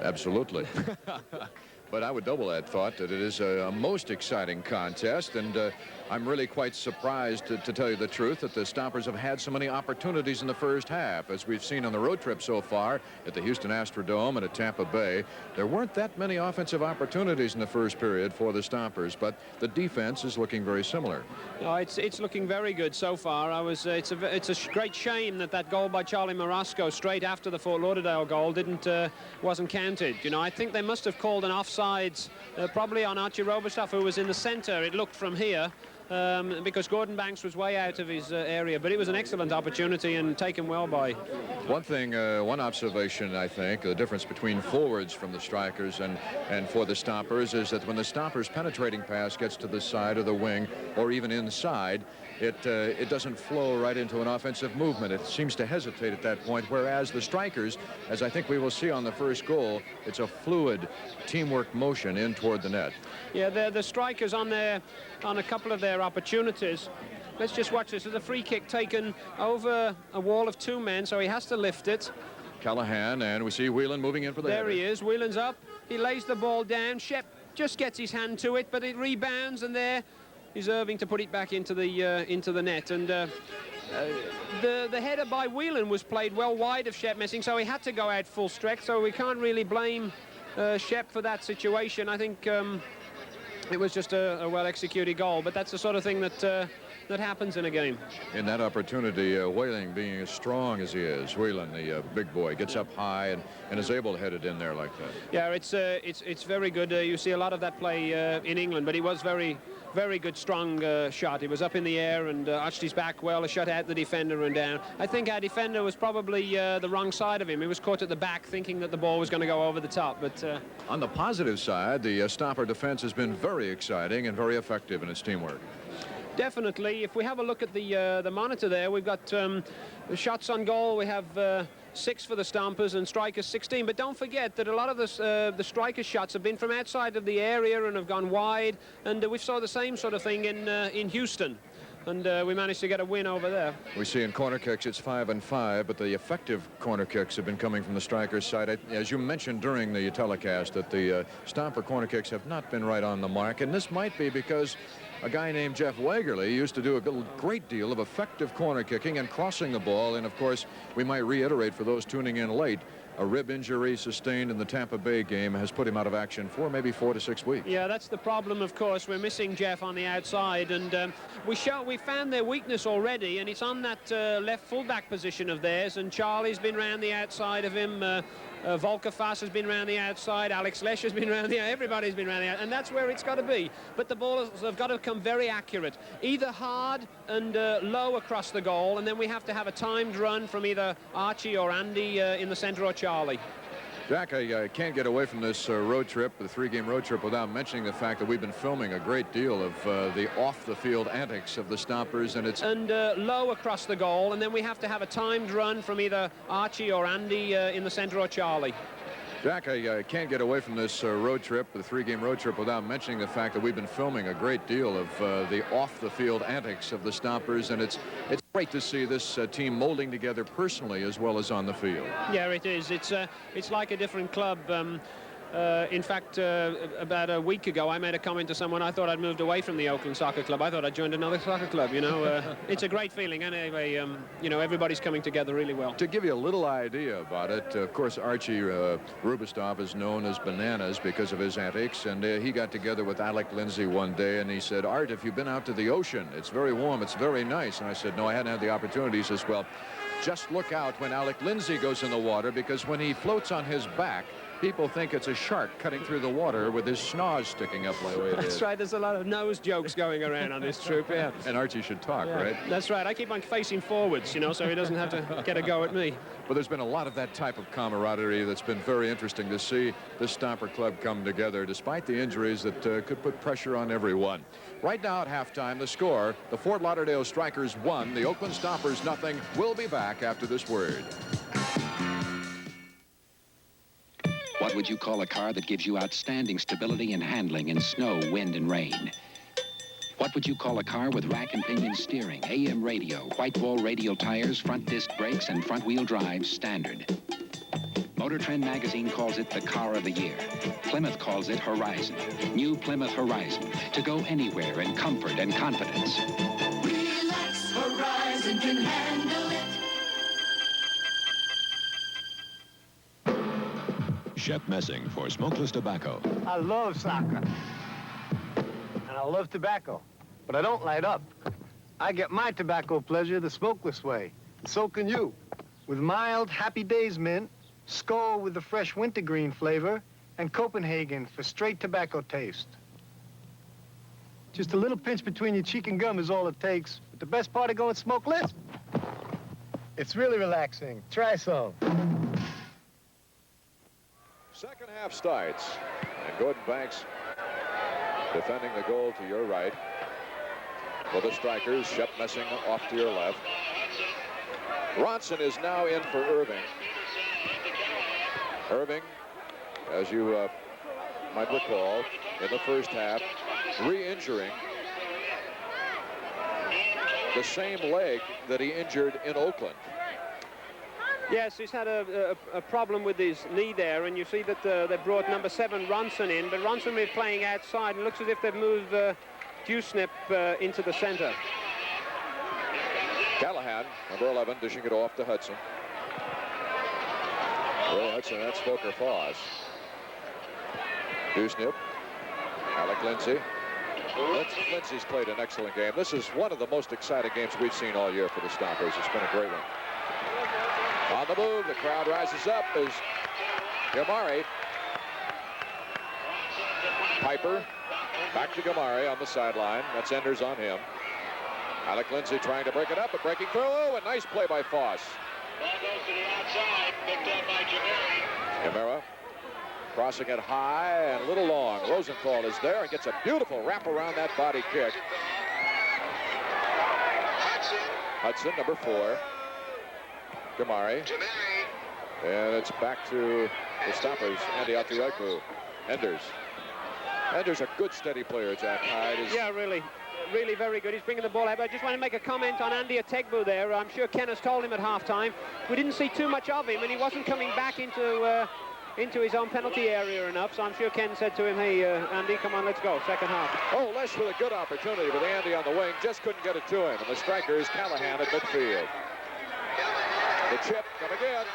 Absolutely. But I would double that thought that it is a most exciting contest, and I'm really quite surprised, to tell you the truth, that the Stompers have had so many opportunities in the first half. As we've seen on the road trip so far at the Houston Astrodome and at Tampa Bay, there weren't that many offensive opportunities in the first period for the Stompers, but the defense is looking very similar. No, it's looking very good so far. It's a great shame that goal by Charlie Marasco straight after the Fort Lauderdale goal wasn't counted. You know, I think they must have called an offsides probably on Archie Roberstaff, who was in the center. It looked from here. Because Gordon Banks was way out of his area, but it was an excellent opportunity and taken well by. One thing, one observation, I think, the difference between forwards from the Strikers and for the Stompers is that when the Stompers' penetrating pass gets to the side of the wing or even inside, it doesn't flow right into an offensive movement. It seems to hesitate at that point, whereas the Strikers, as I think we will see on the first goal, it's a fluid teamwork motion in toward the net. Yeah, the Strikers on a couple of their opportunities. Let's just watch this. There's a free kick taken over a wall of two men, so he has to lift it. Callahan, and we see Whelan moving in for the There header. he is. Whelan's up. He lays the ball down. Shep just gets his hand to it, but it rebounds, and there is Irving to put it back into the net. And the header by Whelan was played well wide of Shep Messing, so he had to go out full stretch, so we can't really blame Shep for that situation. I think it was just a well-executed goal, but that's the sort of thing that happens in a game. In that opportunity, Whaling, being as strong as he is, Whelan, the big boy, gets up high and is able to head it in there like that. Yeah, it's very good. You see a lot of that play in England, but he was very good, strong shot. He was up in the air and arched his back well, shut out the defender and down. I think our defender was probably the wrong side of him. He was caught at the back thinking that the ball was going to go over the top. But on the positive side, the Stomper defense has been very exciting and very effective in its teamwork. Definitely. If we have a look at the monitor there, we've got shots on goal. We have 6 for the Stompers and Strikers 16. But don't forget that a lot of the Strikers shots have been from outside of the area and have gone wide. And we saw the same sort of thing in Houston. And we managed to get a win over there. We see in corner kicks it's 5-5, but the effective corner kicks have been coming from the Strikers' side. As you mentioned during the telecast, that the Stomper corner kicks have not been right on the mark, and this might be because a guy named Jeff Wagerly used to do a great deal of effective corner kicking and crossing the ball. And of course, we might reiterate for those tuning in late, a rib injury sustained in the Tampa Bay game has put him out of action for maybe 4 to 6 weeks. Yeah, that's the problem, of course. We're missing Jeff on the outside, and we found their weakness already, and it's on that left fullback position of theirs, and Charlie's been round the outside of him. Volker Fass has been round the outside. Alex Lesh has been round the outside. Everybody's been round the outside, and that's where it's got to be. But the balls have got to come very accurate, either hard and low across the goal, and then we have to have a timed run from either Archie or Andy in the center or Charlie. Jack, I can't get away from this road trip, the 3-game road trip, without mentioning the fact that we've been filming a great deal of the off-the-field antics of the Stompers, and it's low across the goal, and then we have to have a timed run from either Archie or Andy in the center or Charlie. Jack, I can't get away from this road trip, the 3-game road trip, without mentioning the fact that we've been filming a great deal of the off-the-field antics of the Stompers, and it's great to see this team molding together personally as well as on the field. Yeah, it is. It's like a different club. In fact, about a week ago, I made a comment to someone. I thought I'd moved away from the Oakland Soccer Club. I thought I'd joined another soccer club, you know. It's a great feeling. Anyway, you know, everybody's coming together really well. To give you a little idea about it, of course, Archie Rubestov is known as Bananas because of his antics, and he got together with Alec Lindsay one day, and he said, Art, have you been out to the ocean? It's very warm. It's very nice. And I said, no, I hadn't had the opportunity. He says, well, just look out when Alec Lindsay goes in the water, because when he floats on his back, people think it's a shark cutting through the water with his schnoz sticking up the way it is. That's right. There's a lot of nose jokes going around on this troop, yeah. And Archie should talk, yeah, right? That's right. I keep on facing forwards, you know, so he doesn't have to get a go at me. But there's been a lot of that type of camaraderie that's been very interesting to see this Stomper club come together, despite the injuries that could put pressure on everyone. Right now at halftime, the score, the Fort Lauderdale Strikers 1, the Oakland Stompers 0. We'll be back after this word. What would you call a car that gives you outstanding stability and handling in snow, wind, and rain? What would you call a car with rack and pinion steering, AM radio, white wall radial tires, front disc brakes, and front wheel drive standard? Motor Trend magazine calls it the car of the year. Plymouth calls it Horizon. New Plymouth Horizon, to go anywhere in comfort and confidence. Relax, Horizon can handle it. Shep Messing for Smokeless Tobacco. I love soccer. And I love tobacco. But I don't light up. I get my tobacco pleasure the smokeless way. And so can you. With mild Happy Days mint, Skoal with the fresh wintergreen flavor, and Copenhagen for straight tobacco taste. Just a little pinch between your cheek and gum is all it takes. But the best part of going smokeless? It's really relaxing. Try some. Second half starts, and Gordon Banks defending the goal to your right. For the Strikers, Shep Messing off to your left. Ronson is now in for Irving. Irving, as you might recall, in the first half, re-injuring the same leg that he injured in Oakland. Yes, he's had a problem with his knee there, and you see that they brought number 7 Ronson in, but Ronson is playing outside, and it looks as if they've moved Dewsnip into the center. Callahan, number 11, dishing it off to Hudson. Well, Hudson, that's Volker Foss. Dewsnip, Alec Lindsay. Lindsay's played an excellent game. This is one of the most exciting games we've seen all year for the Stompers. It's been a great one. On the move, the crowd rises up as Gamari. Piper back to Gamari on the sideline. That's Enders on him. Alec Lindsay trying to break it up, but breaking through. Oh, a nice play by Foss. Ball goes to the outside, picked up by Jamari. Gamera crossing it high and a little long. Rosenthal is there and gets a beautiful wrap around that body kick. Hudson, number 4. Gamari. And it's back to the Stompers. Andy Atireku. Enders. Enders a good steady player, Jack Hyde. Yeah, really very good. He's bringing the ball out. I just want to make a comment on Andy Ategbu there. I'm sure Ken has told him at halftime. We didn't see too much of him, and he wasn't coming back into his own penalty area enough, so I'm sure Ken said to him, hey, Andy, come on, let's go, second half. Oh, Lesh with a good opportunity with Andy on the wing, just couldn't get it to him, and the Strikers, Callahan at midfield. The chip coming in.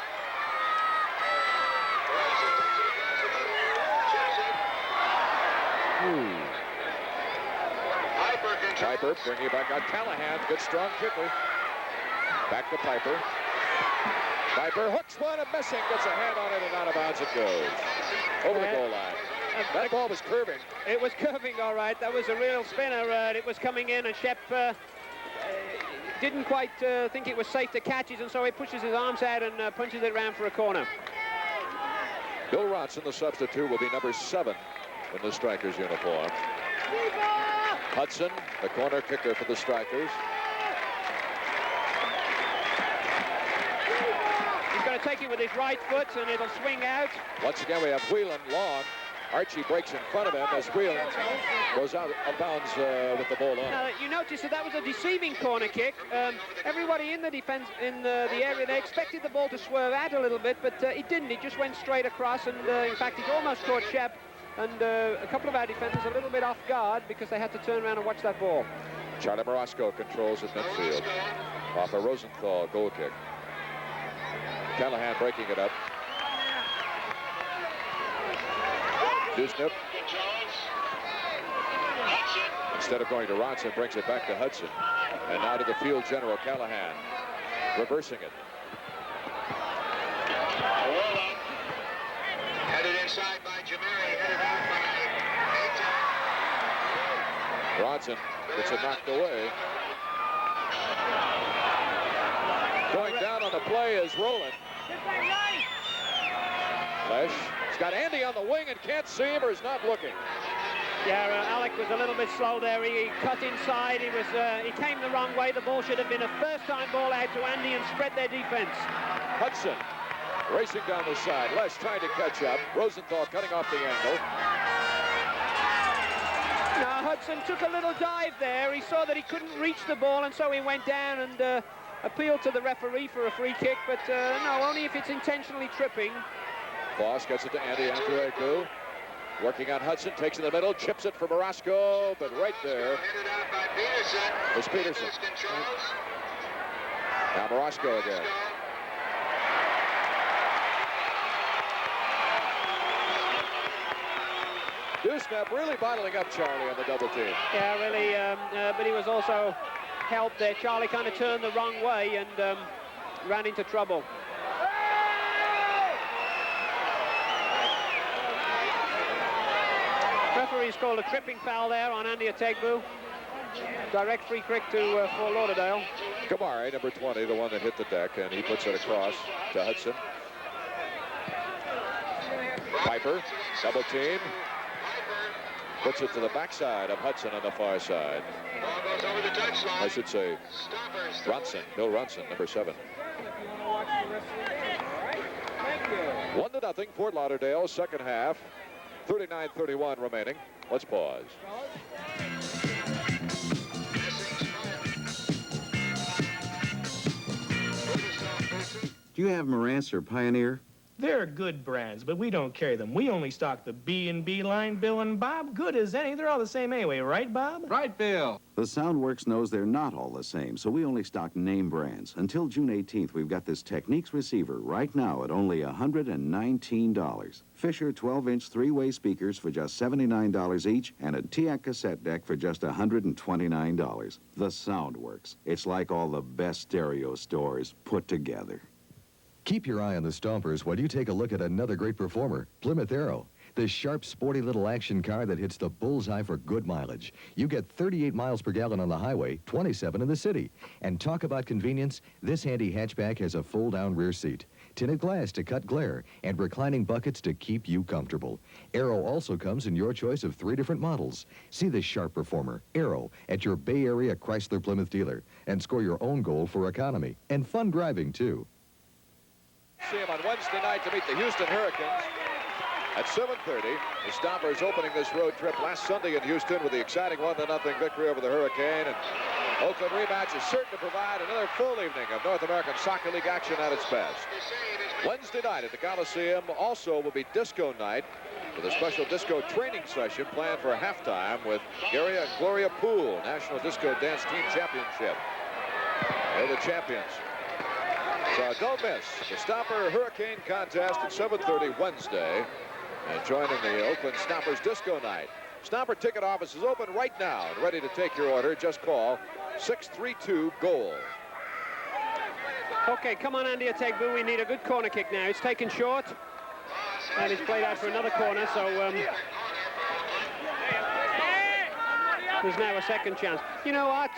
Piper bringing it back on Callahan. Good strong kicker. Back to Piper. Piper hooks one and missing. Gets a hand on it and out of bounds it goes. Over the goal line. That ball was curving. It was curving, all right. That was a real spinner. It was coming in, and Shep didn't quite think it was safe to catch it, and so he pushes his arms out and punches it around for a corner. Bill Ronson, the substitute, will be number 7 in the Strikers uniform. Hudson, the corner kicker for the Strikers. He's going to take it with his right foot, and it'll swing out. Once again, we have Whelan long. Archie breaks in front of him as Whelan goes out of bounds with the ball on. Now, you notice that was a deceiving corner kick. Everybody in the defense, in the area, they expected the ball to swerve out a little bit, but it didn't. It just went straight across, and in fact, it almost caught Shep. And a couple of our defenders a little bit off guard because they had to turn around and watch that ball. Charlie Morosco controls at midfield off a Rosenthal goal kick. Callahan breaking it up. Dusnip. Instead of going to Ronson, brings it back to Hudson. And now to the field general, Callahan. Reversing it. Headed inside by Jamari, headed out by Ronson gets it knocked away. Going down on the play is Rowland. Lesh. He's got Andy on the wing and can't see him or is not looking. Yeah, Alec was a little bit slow there. He cut inside. He came the wrong way. The ball should have been a first-time ball out to Andy and spread their defense. Hudson racing down the side. Lesh trying to catch up. Rosenthal cutting off the angle. Now Hudson took a little dive there. He saw that he couldn't reach the ball, and so he went down and appealed to the referee for a free kick. But no, only if it's intentionally tripping. Boss gets it to Andy Andreaku. Working on Hudson, takes in the middle, chips it for Morosco, but right there is Peterson. Now Morosco again. Dusnap really bottling up Charlie on the double team. Yeah, really, but he was also helped there. Charlie kind of turned the wrong way and ran into trouble. Referee's called a tripping foul there on Andy Ategbu. Direct free kick to for Lauderdale. Kamari, number 20, the one that hit the deck, and he puts it across to Hudson. Piper, double team. Puts it to the backside of Hudson on the far side. I should say Ronson, Bill Ronson, number 7. 1-0, Fort Lauderdale, second half. 39-31 remaining. Let's pause. Do you have Marantz or Pioneer? They're good brands, but we don't carry them. We only stock the B&B line, Bill and Bob. Good as any. They're all the same anyway, right, Bob? Right, Bill. The Soundworks knows they're not all the same, so we only stock name brands. Until June 18th, we've got this Techniques receiver right now at only $119. Fisher 12-inch three-way speakers for just $79 each, and a TIAC cassette deck for just $129. The Soundworks. It's like all the best stereo stores put together. Keep your eye on the Stompers while you take a look at another great performer, Plymouth Arrow. The sharp, sporty little action car that hits the bullseye for good mileage. You get 38 miles per gallon on the highway, 27 in the city. And talk about convenience, this handy hatchback has a fold-down rear seat, tinted glass to cut glare, and reclining buckets to keep you comfortable. Arrow also comes in your choice of 3 different models. See the sharp performer, Arrow, at your Bay Area Chrysler Plymouth dealer, and score your own goal for economy and fun driving, too. See him on Wednesday night to meet the Houston Hurricanes at 7:30. The Stompers opening this road trip last Sunday in Houston with the exciting 1-0 victory over the Hurricane. And Oakland rematch is certain to provide another full evening of North American Soccer League action at its best. Wednesday night at the Coliseum also will be disco night with a special disco training session planned for halftime with Gary and Gloria Poole, National Disco Dance Team Championship. They're the champions. So don't miss the Stomper Hurricane contest at 7:30 Wednesday. And joining the Oakland Stompers Disco Night. Stomper ticket office is open right now and ready to take your order. Just call 632-GOAL. Okay, come on, Andy Otegbu. We need a good corner kick now. It's taken short, and it's played out for another corner, so there's now a second chance. You know what?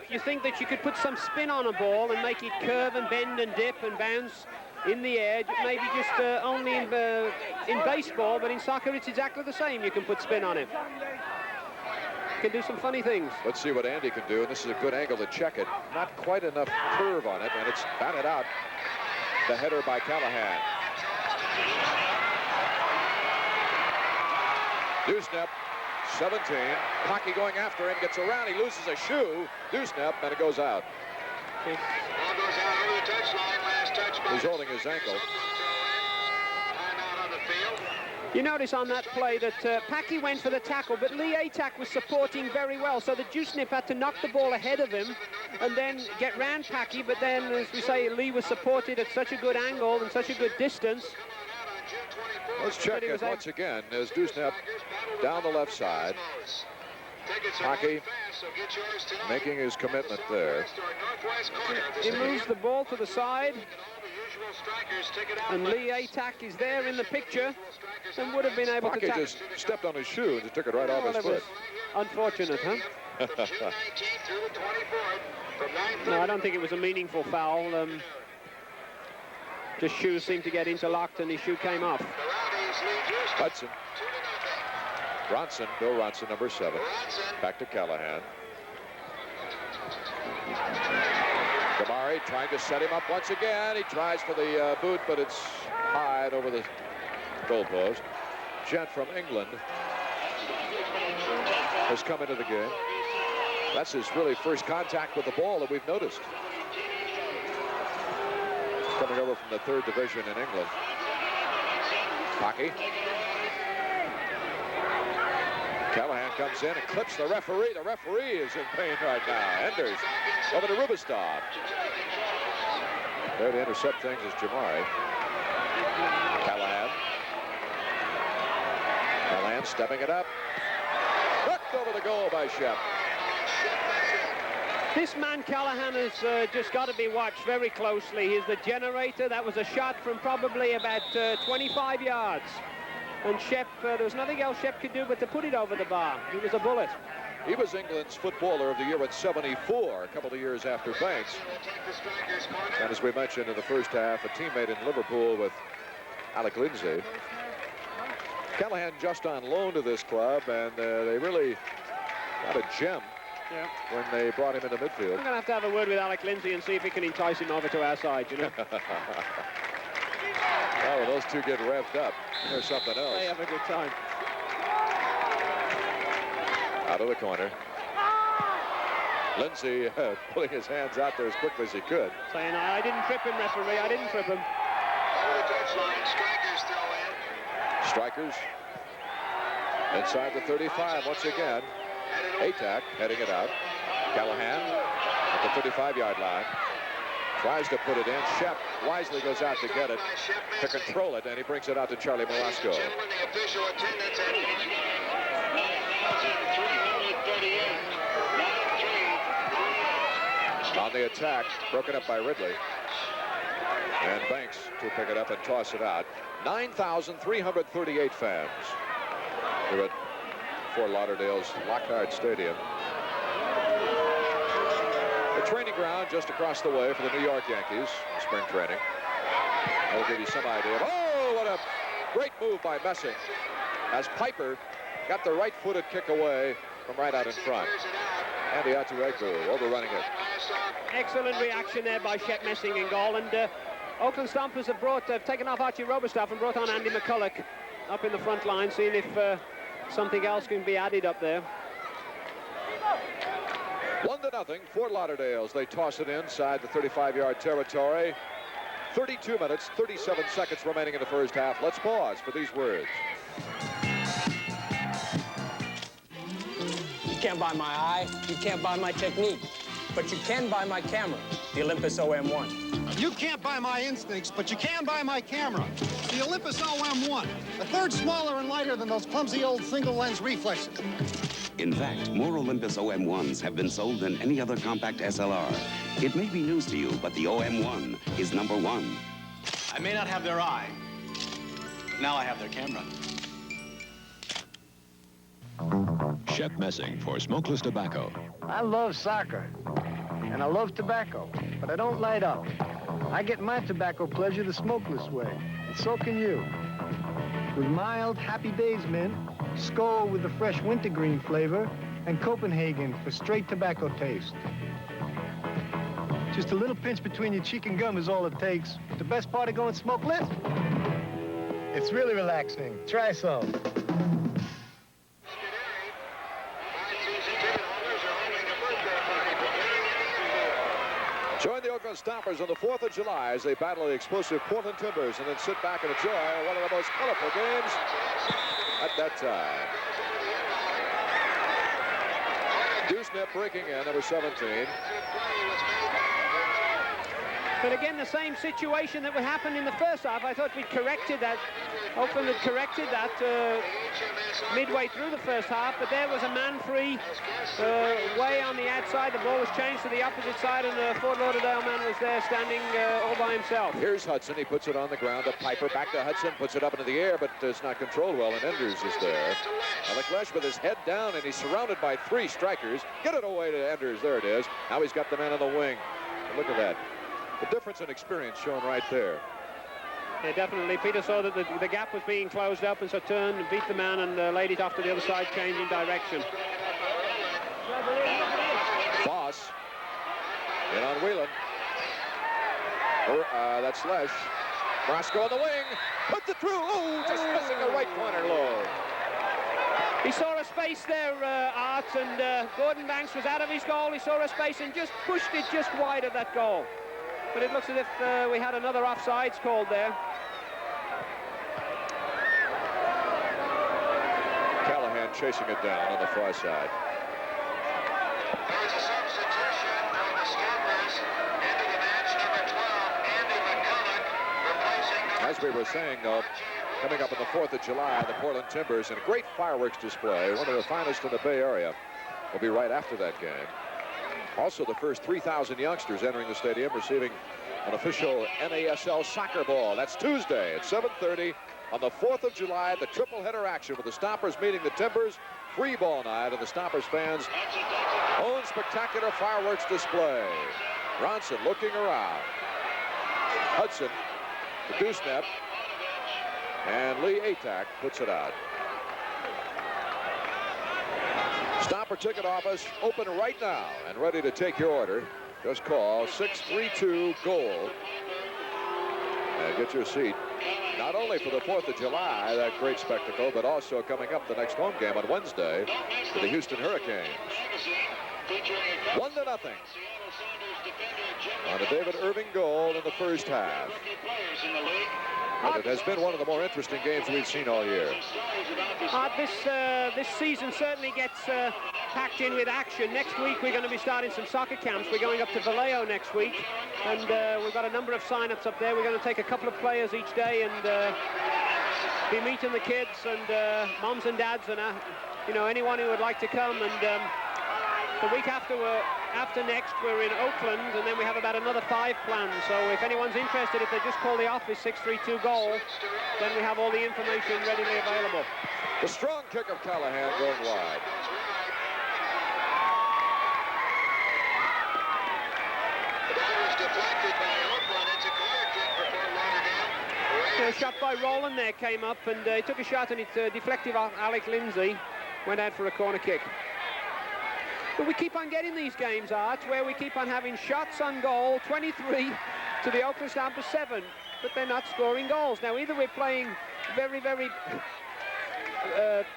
You think that you could put some spin on a ball and make it curve and bend and dip and bounce in the air, maybe just only in baseball, but in soccer it's exactly the same. You can put spin on it. Can do some funny things. Let's see what Andy can do, and this is a good angle to check it. Not quite enough curve on it, and it's batted out. The header by Callahan. Dewsnap, 17. Hockey going after him, gets around, he loses a shoe. Dewsnap, and it goes out. He's holding his ankle. You notice on that play that Packy went for the tackle, but Lee Atack was supporting very well, so the Dewsnap had to knock the ball ahead of him and then get round Packy, but then, as we say, Lee was supported at such a good angle and such a good distance. Let's check it once again as Dewsnap down the left side. Hockey making his commitment there. He moves the ball to the side, and Lee Atack is there in the picture and would have been able to tackle. Just stepped on his shoe and took it right off his foot. Unfortunate, huh? No, I don't think it was a meaningful foul. Just shoes seemed to get interlocked and his shoe came off. Hudson. Ronson, Bill Ronson, number 7. Back to Callahan. Gamari trying to set him up once again. He tries for the boot, but it's high over the goalpost. Gent from England has come into the game. That's his really first contact with the ball that we've noticed. Coming over from the 3rd division in England. Hockey. Callahan comes in and clips the referee. The referee is in pain right now. Enders over to Rubistov. There to intercept things is Jamari. Callahan. Callahan stepping it up. Hooked over the goal by Shep. This man Callahan has just got to be watched very closely. He's the generator. That was a shot from probably about 25 yards. And Shep, there was nothing else Shep could do but to put it over the bar. He was a bullet. He was England's footballer of the year at 74, a couple of years after Banks. And as we mentioned in the first half, a teammate in Liverpool with Alec Lindsay. Callahan just on loan to this club, and they really got a gem when they brought him into midfield. I'm going to have a word with Alec Lindsay and see if he can entice him over to our side, you know. Oh, well, those two get revved up. There's something else. They have a good time. Out of the corner. Lindsay pulling his hands out there as quickly as he could. Saying, I didn't trip him, referee. I didn't trip him. Strikers inside the 35 once again. Atack heading it out. Callahan at the 35-yard line. Tries to put it in. Shep wisely goes out to get it, to control it, and he brings it out to Charlie Morasco. On the attack, broken up by Ridley. And Banks to pick it up and toss it out. 9,338 fans here at Fort Lauderdale's Lockhart Stadium. The training ground just across the way for the New York Yankees in spring training. That'll give you some idea. Oh, what a great move by Messing as Piper got the right-footed kick away from right out in front. Andy Otegbu overrunning it. Excellent reaction there by Shep Messing in goal. And Oakland Stompers have taken off Archie Robistaff and brought on Andy McCulloch up in the front line, seeing if something else can be added up there. 1-0, Fort Lauderdale's. They toss it inside the 35-yard territory. 32 minutes, 37 seconds remaining in the first half. Let's pause for these words. You can't buy my eye, you can't buy my technique, but you can buy my camera, the Olympus OM1. You can't buy my instincts, but you can buy my camera. The Olympus OM1, a third smaller and lighter than those clumsy old single-lens reflexes. In fact, more Olympus OM1s have been sold than any other compact SLR. It may be news to you, but the OM1 is #1. I may not have their eye. Now I have their camera. Shep Messing for Smokeless Tobacco. I love soccer, and I love tobacco, but I don't light up. I get my tobacco pleasure the smokeless way, and so can you. With mild, happy days mint, Skoal with the fresh wintergreen flavor, and Copenhagen for straight tobacco taste. Just a little pinch between your cheek and gum is all it takes. The best part of going smokeless? It's really relaxing. Try some. Join the Oakland Stompers on the 4th of July as they battle the explosive Portland Timbers and then sit back and enjoy one of the most colorful games at that time. Dewsnip breaking in, number 17. But again, the same situation that would happen in the first half. I thought we'd corrected that. Oakland had corrected that midway through the first half, but there was a man free way on the outside. The ball was changed to the opposite side, and the Fort Lauderdale man was there standing all by himself. Here's Hudson. He puts it on the ground. A Piper back to Hudson, puts it up into the air, but it's not controlled well, and Enders is there. Alec Lesh with his head down, and he's surrounded by 3 strikers. Get it away to Enders. There it is. Now he's got the man on the wing. And look at that. The difference in experience shown right there. Yeah, definitely. Peter saw that the gap was being closed up, and so turned and beat the man and laid it off to the other side, changing direction. Foss in on Whelan. That's Lesh. Roscoe on the wing. Puts it through. Oh, just missing a right corner low. He saw a space there, Art, and Gordon Banks was out of his goal. He saw a space and just pushed it just wide of that goal. But it looks as if we had another offsides called there. Callahan chasing it down on the far side. There's a substitution on the skid list. Into the match, number 12, Andy McCulloch, replacing... As we were saying, though, coming up on the 4th of July, the Portland Timbers, and a great fireworks display, one of the finest in the Bay Area, will be right after that game. Also, the first 3,000 youngsters entering the stadium receiving an official NASL soccer ball. That's Tuesday at 7:30 on the 4th of July, the triple-header action with the Stompers meeting the Timbers. Free ball night, and the Stompers fans own spectacular fireworks display. Ronson looking around. Hudson, the Dewsnap, and Lee Atack puts it out. Stomper ticket office open right now and ready to take your order. Just call 632-GOAL and get your seat. Not only for the 4th of July, that great spectacle, but also coming up the next home game on Wednesday for the Houston Hurricanes. 1-0 on a David Irving goal in the first half. But it has been one of the more interesting games we've seen all year. This season certainly gets packed in with action. Next week we're going to be starting some soccer camps. We're going up to Vallejo next week, and we've got a number of sign-ups up there. We're going to take a couple of players each day and be meeting the kids and moms and dads and anyone who would like to come. And the week after next, we're in Oakland, and then we have about another 5 planned. So if anyone's interested, if they just call the office 632-GOAL, then we have all the information readily available. The strong kick of Callahan going wide. A shot by Rowland there came up, and he took a shot, and it deflected off Alec Lindsay. Went out for a corner kick. But we keep on getting these games, Art, where we keep on having shots on goal, 23 to the Oakland Stompers 7, but they're not scoring goals. Now, either we're playing very, very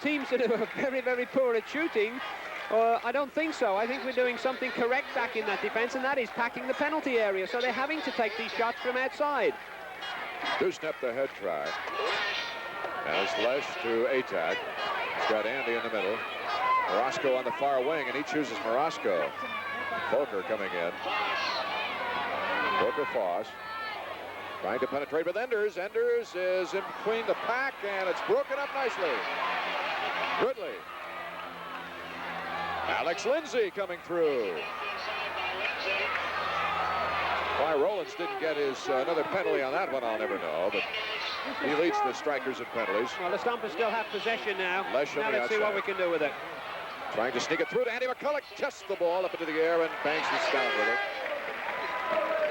teams that are very, very poor at shooting, or I don't think so. I think we're doing something correct back in that defense, and that is packing the penalty area. So they're having to take these shots from outside. Dewsnap the head try. As Lesh to Atack. He's got Andy in the middle. Morosco on the far wing, and he chooses Morosco. Volker coming in. Booker Foss trying to penetrate with Enders. Enders is in between the pack, and it's broken up nicely. Ridley. Alex Lindsay coming through. Why Rollins didn't get his another penalty on that one, I'll never know, but he leads the strikers in penalties. Well, the Stompers still have possession now. Lesh on Now the let's see what we can do with it. Trying to sneak it through to Andy McCulloch. Tests the ball up into the air, and Banks is down with it.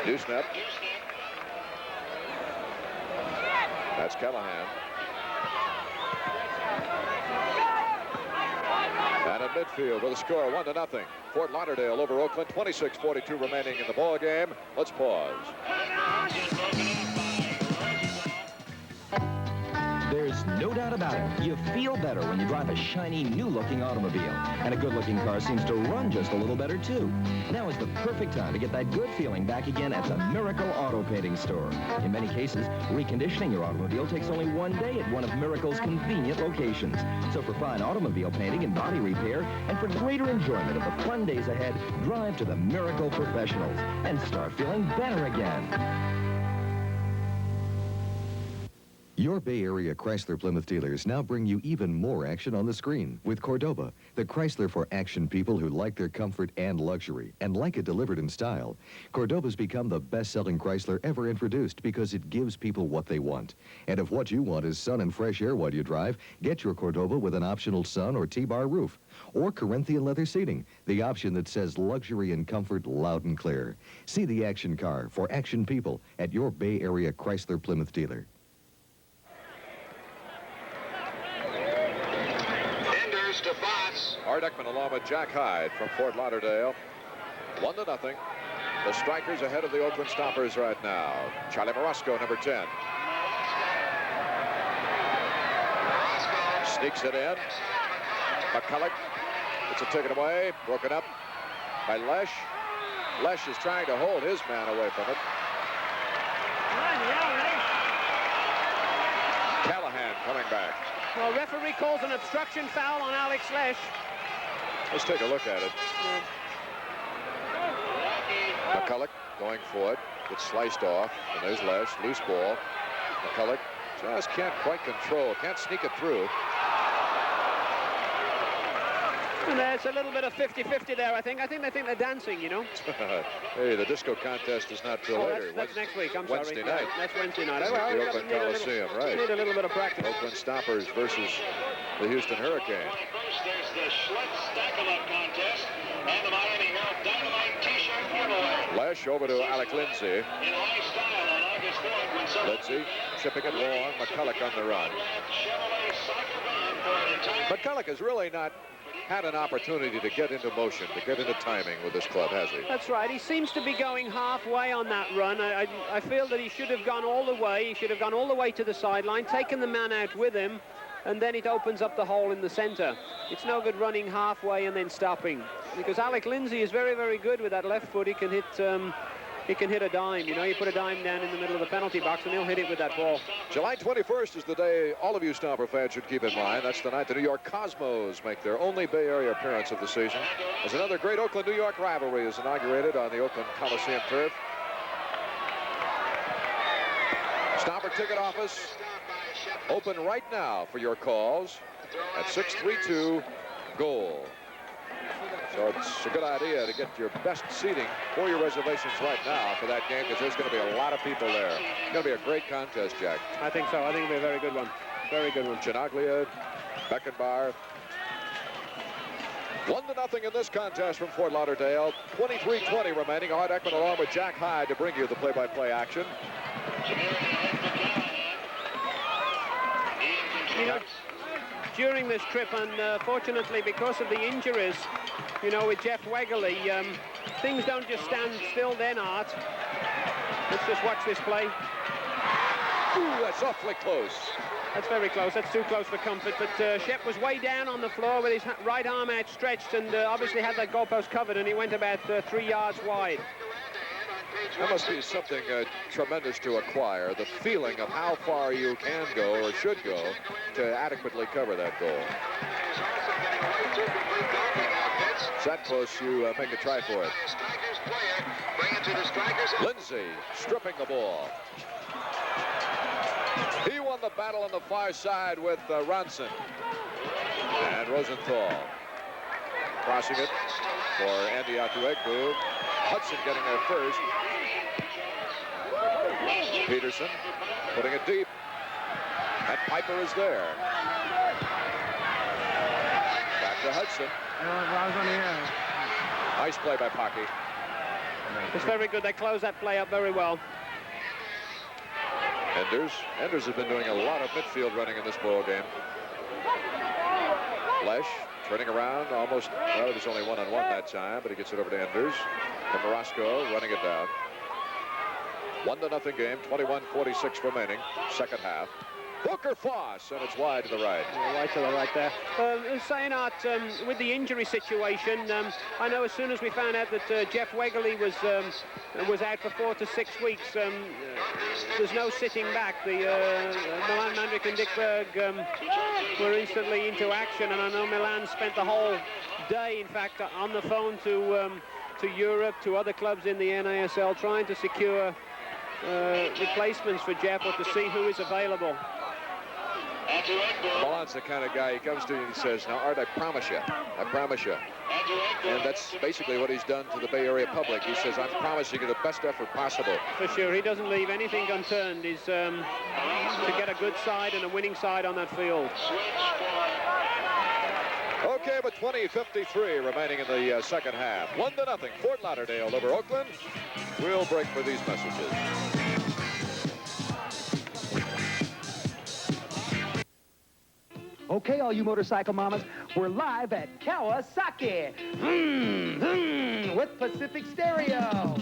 Dewsnap. That's Callahan. And at midfield with a score 1-0. Fort Lauderdale over Oakland. 26:42 remaining in the ball game. Let's pause. There's no doubt about it. You feel better when you drive a shiny, new-looking automobile. And a good-looking car seems to run just a little better, too. Now is the perfect time to get that good feeling back again at the Miracle Auto Painting Store. In many cases, reconditioning your automobile takes only one day at one of Miracle's convenient locations. So for fine automobile painting and body repair, and for greater enjoyment of the fun days ahead, drive to the Miracle Professionals and start feeling better again. Your Bay Area Chrysler Plymouth dealers now bring you even more action on the screen with Cordoba, the Chrysler for action people who like their comfort and luxury and like it delivered in style. Cordoba's become the best-selling Chrysler ever introduced because it gives people what they want. And if what you want is sun and fresh air while you drive, get your Cordoba with an optional sun or T-bar roof or Corinthian leather seating, the option that says luxury and comfort loud and clear. See the action car for action people at your Bay Area Chrysler Plymouth dealer. To Boss. Art Ekman along with Jack Hyde from Fort Lauderdale. 1-0. The strikers ahead of the Oakland Stompers right now. Charlie Morosco, number 10. Sneaks it in. McCulloch gets it taken away. Broken up by Lesh. Lesh is trying to hold his man away from it. Callahan coming back. Well, referee calls an obstruction foul on Alex Lesh. Let's take a look at it. McCulloch going for it. Gets sliced off. And there's Lesh. Loose ball. McCulloch just can't quite control. Can't sneak it through. And there's a little bit of 50-50 there, I think. I think they think they're dancing, you know. Hey, the disco contest is not till later. That's next week, I'm Wednesday sorry. night. Yeah, that's Wednesday night. At Well, the Oakland Coliseum, right. Need a little bit of practice. Oakland Stompers versus the Houston Hurricane. First, there's the Schlitz Stack-A-Up contest and the Miami Herald Dynamite T-shirt giveaway. Lesh over to Alec Lindsay. In high style on August 4th when someone... Lindsay chipping it long. McCulloch on the run. Chevrolet cycle van for an entire... McCulloch has really not had an opportunity to get into motion, to get into timing with this club, has he? That's right. He seems to be going halfway on that run. I feel that he should have gone all the way. He should have gone all the way to the sideline, taken the man out with him, and then it opens up the hole in the center. It's no good running halfway and then stopping, because Alec Lindsay is very, very good with that left foot. He can hit a dime, you know. You put a dime down in the middle of the penalty box and he'll hit it with that ball. July 21st is the day all of you Stomper fans should keep in mind. That's the night the New York Cosmos make their only Bay Area appearance of the season, as another great Oakland-New York rivalry is inaugurated on the Oakland Coliseum turf. Stomper ticket office open right now for your calls at 632-GOAL. So it's a good idea to get your best seating for your reservations right now for that game, because there's going to be a lot of people there. It's going to be a great contest, Jack. I think so. I think it'll be a very good one. Very good one. Chinaglia, Beckenbauer. 1-0 in this contest from Fort Lauderdale. 23:20 remaining. Art Ekman along with Jack Hyde to bring you the play-by-play action. You know, during this trip, and fortunately because of the injuries, you know, with Jeff Wegerle, things don't just stand still then, Art. Let's just watch this play. Ooh, that's awfully close. That's very close. That's too close for comfort. But Shep was way down on the floor with his right arm outstretched, and obviously had that goalpost covered, and he went about 3 yards wide. That must be something tremendous to acquire, the feeling of how far you can go or should go to adequately cover that goal. It's that close, you make a try for it. Bring it to the strikers. Lindsay stripping the ball. He won the battle on the far side with Ronson. And Rosenthal crossing it for Andy Atuegbu. Hudson getting there first. Peterson putting it deep. And Piper is there. Back to Hudson. Nice play by Pocky. It's very good. They close that play up very well. Enders has been doing a lot of midfield running in this ball game. Lesh turning around almost. Well, it was only one-on-one that time, but he gets it over to Enders. And Morosco running it down. 1-0 game. 21:46 remaining. Second half. Booker Foss, and it's wide to the right. Yeah, wide to the right there. Saying out with the injury situation, I know as soon as we found out that Jeff Wegerle was out for 4 to 6 weeks, there's no sitting back. The Milan Mandrik and Dick Berg were instantly into action, and I know Milan spent the whole day, in fact, on the phone to Europe, to other clubs in the NASL, trying to secure replacements for Jeff or to see who is available. Milan's the kind of guy, he comes to you and he says, now, Art, I promise you. And that's basically what he's done to the Bay Area public. He says, I'm promising you the best effort possible. For sure, he doesn't leave anything unturned. He's to get a good side and a winning side on that field. Okay, but 20:53 remaining in the second half. 1-0, Fort Lauderdale over Oakland. We'll break for these messages. Okay, all you motorcycle mamas, we're live at Kawasaki with Pacific Stereo.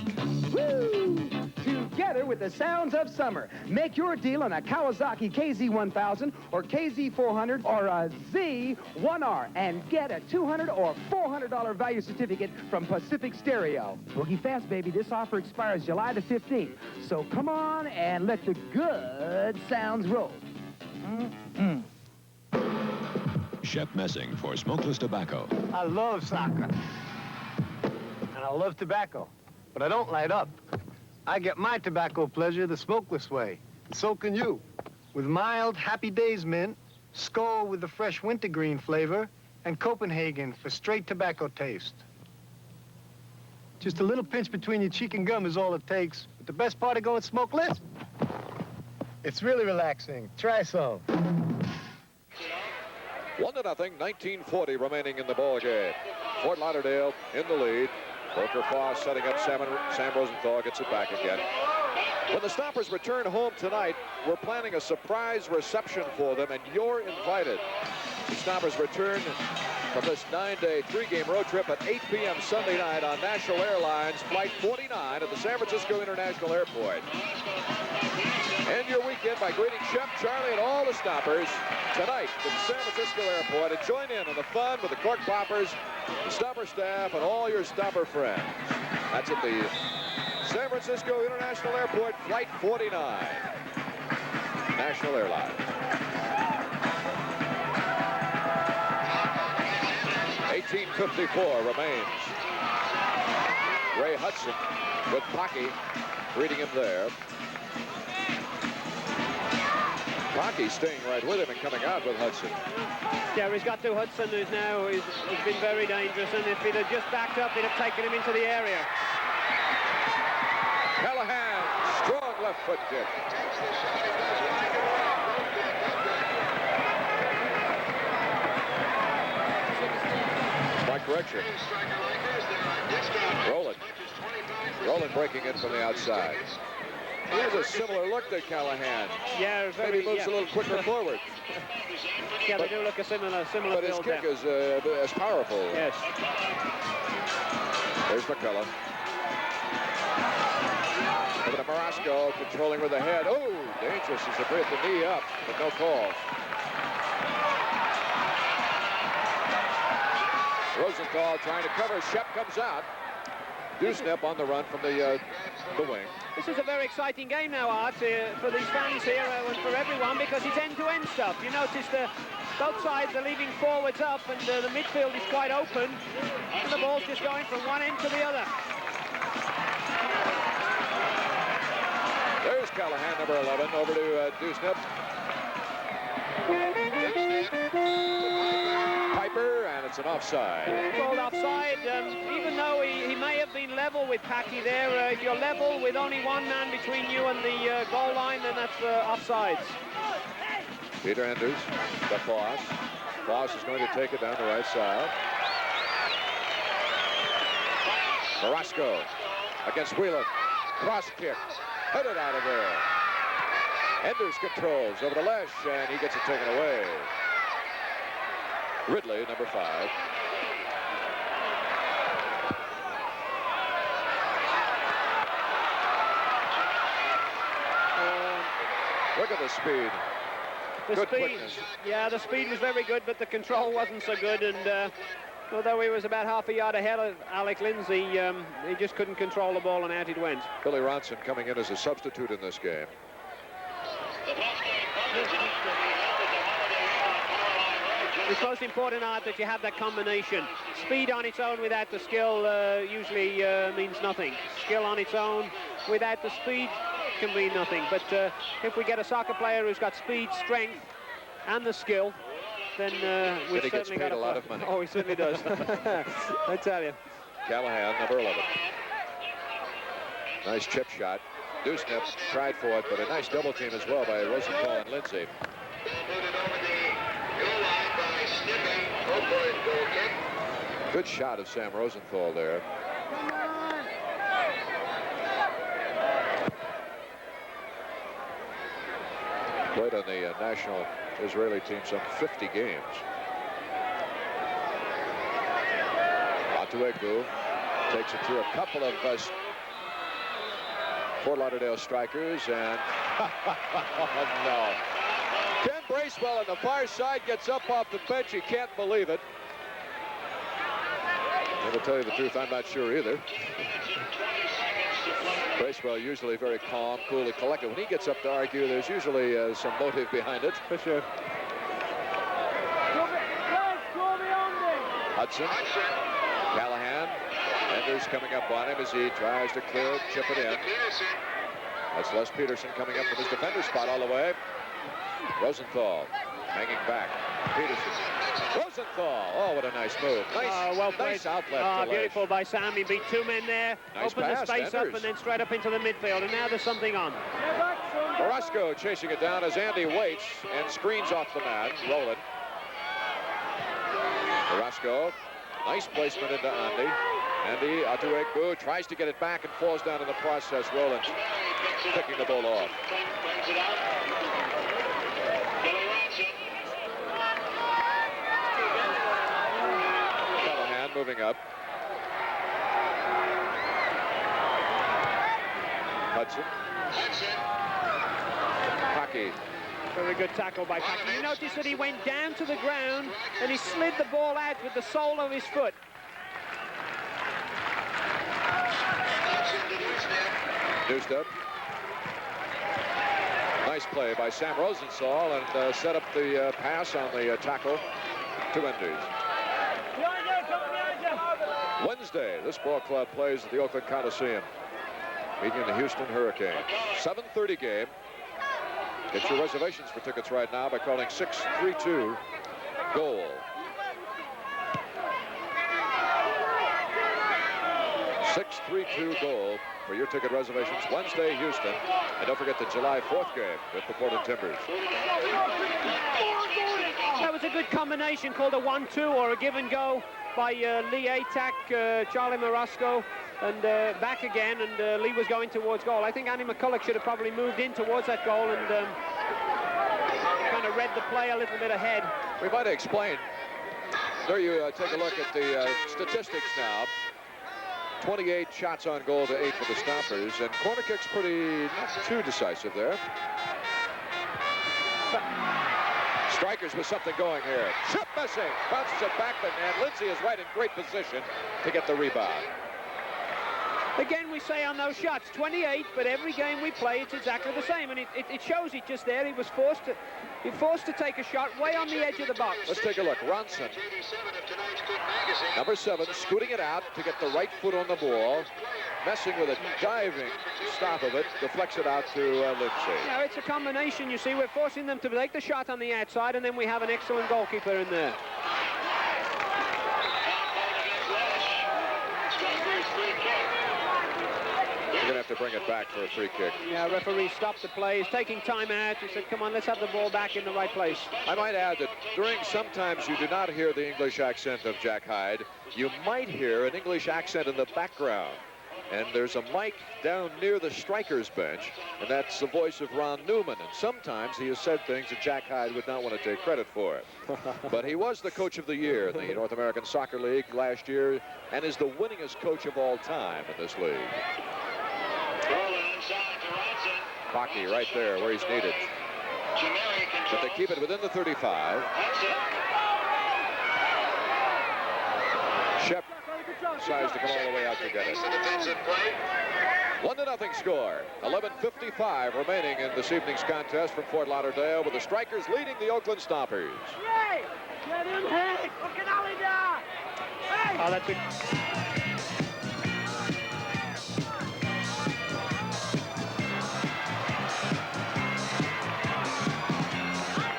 Woo! Together with the sounds of summer. Make your deal on a Kawasaki KZ1000 or KZ400 or a Z1R and get a $200 or $400 value certificate from Pacific Stereo. Boogie fast, baby. This offer expires July the 15th. So come on and let the good sounds roll. Shep Messing for Smokeless Tobacco. I love soccer. And I love tobacco. But I don't light up. I get my tobacco pleasure the smokeless way. And so can you. With mild Happy Days mint, Skoal with the fresh wintergreen flavor, and Copenhagen for straight tobacco taste. Just a little pinch between your cheek and gum is all it takes. But the best part of going smokeless? It's really relaxing. Try some. 1-0, 19:40 remaining in the ball game. Fort Lauderdale in the lead. Booker Foss setting up Sam Rosenthal, gets it back again. When the Stompers return home tonight, we're planning a surprise reception for them, and you're invited. The Stompers return from this 9-day, 3-game road trip at 8 p.m. Sunday night on National Airlines Flight 49 at the San Francisco International Airport. End your weekend by greeting Shep, Charlie, and all the Stompers tonight at the San Francisco Airport, and join in on the fun with the Cork Poppers, the Stomper staff, and all your Stomper friends. That's at the San Francisco International Airport, Flight 49, National Airlines. 18:54 remains. Ray Hudson with Pocky, greeting him there. Pocky staying right with him and coming out with Hudson. Yeah, he's got to Hudson, who's been very dangerous, and if he'd have just backed up, he'd have taken him into the area. Callahan, strong left foot kick. By correction. Rowland breaking in from the outside. He has a similar look to Callahan. Yeah, maybe moves a little quicker forward. Yeah, they do look a similar but his kick is as powerful. Yes. There's McCullough. Over to Morosco, controlling with the head. Oh, dangerous as they bring the knee up, but no call. Rosenthal trying to cover. Shep comes out. Dewsnap on the run from the wing. This is a very exciting game now, Art, for these fans here and for everyone, because it's end-to-end stuff. You notice both sides are leaving forwards up, and the midfield is quite open, and the ball's just going from one end to the other. Callahan, number 11, over to Dewsnip. Piper, and it's an offside. Called offside, even though he may have been level with Packy there. If you're level with only one man between you and the goal line, then that's offsides. Peter Enders, the Foss. Foss is going to take it down the right side. Marasco against Whelan. Cross kick. Headed out of there. Enders controls over to Lesh, and he gets it taken away. Ridley, number 5. Look at the speed. Good quickness. Yeah, the speed was very good, but the control wasn't so good. And although he was about half a yard ahead of Alec Lindsay, he just couldn't control the ball, and out it went. Billy Ronson coming in as a substitute in this game. It's most important, Art, that you have that combination. Speed on its own without the skill usually means nothing. Skill on its own without the speed can mean nothing. But if we get a soccer player who's got speed, strength, and the skill, then we've certainly got a lot of money. Oh, he certainly does. I tell you. Callahan, number 11. Nice chip shot. Dewsnip tried for it, but a nice double team as well by Rosenthal and Lindsay. Good shot of Sam Rosenthal there. Played on the national Israeli team some 50 games. Atuegu takes it through a couple of Fort Lauderdale strikers, and oh, no. Ken Bracewell on the far side gets up off the bench. He can't believe it. And to tell you the truth, I'm not sure either. Bracewell usually very calm, cool, and collected. When he gets up to argue, there's usually some motive behind it. For sure. Hudson. Callahan. Enders coming up on him as he tries to clear it, chip it in. That's Les Peterson coming up from his defender spot all the way. Rosenthal hanging back. Peterson. Rosenthal. Oh, what a nice move. Nice, well played. Nice outlet. Oh, beautiful by Sam. He beat 2 men there. Nice opened pass, the space Enders. up and then straight up into the midfield. And now there's something on. Marasco chasing it down as Andy waits and screens off the man. Roland. Marasco. Nice placement into Andy. Andy Atuegu tries to get it back and falls down in the process. Roland picking the ball off. Callahan moving up. Hudson. Packy. Very good tackle by Packy. You notice that he went down to the ground and he slid the ball out with the sole of his foot. Dewsnip. Nice play by Sam Rosenthal and set up the pass on the tackle to Enders. Wednesday, this ball club plays at the Oakland Coliseum, meeting the Houston Hurricanes. 7:30 game. Get your reservations for tickets right now by calling 632-GOAL. 632-GOAL for your ticket reservations. Wednesday, Houston. And don't forget the July 4th game with the Portland Timbers. That was a good combination called a 1-2 or a give and go by Lee Atack, Charlie Marasco, and back again, and Lee was going towards goal. I think Andy McCulloch should have probably moved in towards that goal and kind of read the play a little bit ahead. We might explain. There you take a look at the statistics now. 28 shots on goal to 8 for the Stompers, and corner kicks not too decisive there. Strikers with something going here. Chip missing. Bounces it back, and Lindsay is right in great position to get the rebound. Again, we say on those shots, 28, but every game we play, it's exactly the same, and it shows it just there. He was forced to take a shot way on the edge of the box. Let's take a look. Ronson, number 7, scooting it out to get the right foot on the ball. Messing with a diving stop of it, deflects it out to Lindsay. Yeah, it's a combination, you see. We're forcing them to take the shot on the outside, and then we have an excellent goalkeeper in there. You're going to have to bring it back for a free kick. Yeah, referee stopped the play. He's taking time out. He said, come on, let's have the ball back in the right place. I might add that sometimes you do not hear the English accent of Jack Hyde. You might hear an English accent in the background. And there's a mic down near the striker's bench, and that's the voice of Ron Newman. And sometimes he has said things that Jack Hyde would not want to take credit for. But he was the coach of the year in the North American Soccer League last year, and is the winningest coach of all time in this league. Hockey right there where he's needed. But they keep it within the 35. Shep decides to come all the way out to get it. 1-0 score. 11:55 remaining in this evening's contest from Fort Lauderdale, with the Strikers leading the Oakland Stompers. Oh, that's a...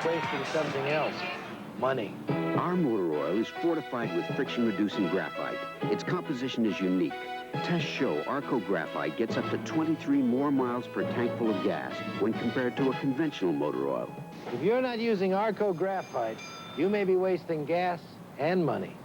Wasting something else. Money. Our motor oil is fortified with friction-reducing graphite. Its composition is unique. Tests show Arco Graphite gets up to 23 more miles per tank full of gas when compared to a conventional motor oil. If you're not using Arco Graphite, you may be wasting gas and money.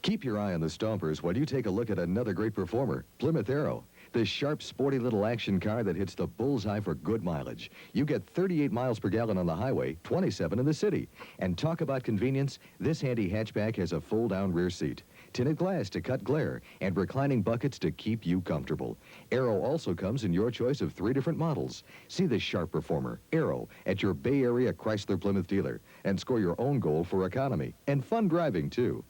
Keep your eye on the Stompers while you take a look at another great performer, Plymouth Arrow. The sharp, sporty little action car that hits the bullseye for good mileage. You get 38 miles per gallon on the highway, 27 in the city. And talk about convenience, this handy hatchback has a fold-down rear seat, tinted glass to cut glare, and reclining buckets to keep you comfortable. Arrow also comes in your choice of 3 different models. See the sharp performer, Arrow, at your Bay Area Chrysler Plymouth dealer, and score your own goal for economy and fun driving, too.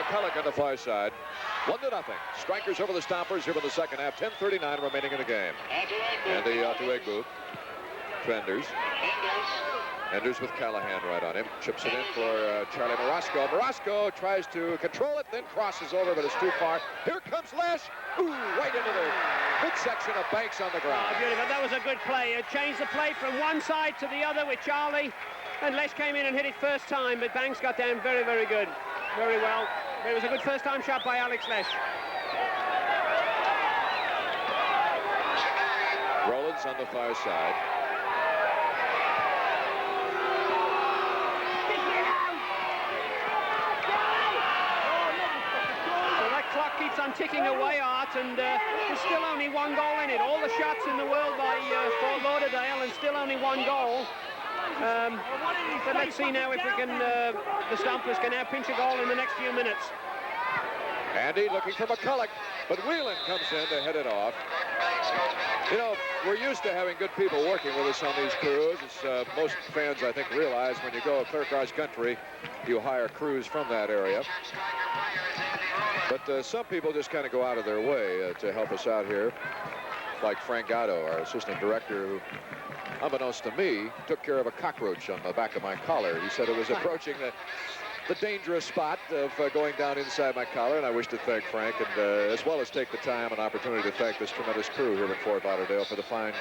McCulloch on the far side. 1-0. Strikers over the Stompers here in the second half. 10:39 remaining in the game. And the Tuegbu. Enders. Enders with Callahan right on him. Chips it in for Charlie Morosco. Morosco tries to control it, then crosses over, but it's too far. Here comes Lesh. Ooh, right into the midsection of Banks on the ground. Oh, beautiful. That was a good play. It changed the play from one side to the other with Charlie. And Lesh came in and hit it first time, but Banks got down very, very good. Very well. It was a good first-time shot by Alex Lesh. Rollins on the far side. So that clock keeps on ticking away, Art, and there's still only one goal in it. All the shots in the world by Fort Lauderdale, and still only one goal. But let's see now if we can, the Stompers can now pinch a goal in the next few minutes. Andy looking for McCulloch, but Whelan comes in to head it off. You know, we're used to having good people working with us on these crews. As most fans, I think, realize when you go clear across country, you hire crews from that area. But some people just kind of go out of their way to help us out here, like Frank Gatto, our assistant director, who, unbeknownst to me, took care of a cockroach on the back of my collar. He said it was approaching the dangerous spot of going down inside my collar, and I wish to thank Frank, and as well as take the time and opportunity to thank this tremendous crew here in Fort Lauderdale for the fine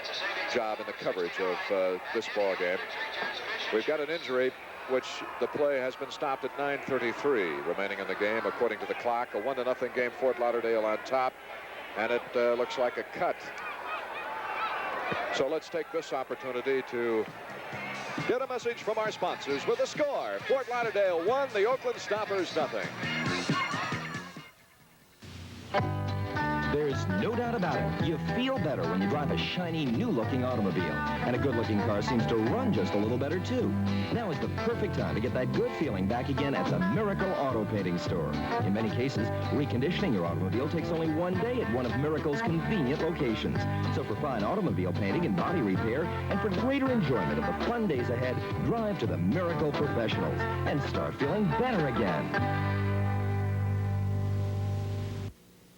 job in the coverage of this ball game. We've got an injury, which the play has been stopped at 9:33 remaining in the game, according to the clock. A 1-0 game, Fort Lauderdale on top, and it looks like a cut. So let's take this opportunity to get a message from our sponsors with the score. Fort Lauderdale 1, the Oakland Stompers 0. There's no doubt about it. You feel better when you drive a shiny, new-looking automobile. And a good-looking car seems to run just a little better, too. Now is the perfect time to get that good feeling back again at the Miracle Auto Painting Store. In many cases, reconditioning your automobile takes only one day at one of Miracle's convenient locations. So for fine automobile painting and body repair, and for greater enjoyment of the fun days ahead, drive to the Miracle Professionals and start feeling better again.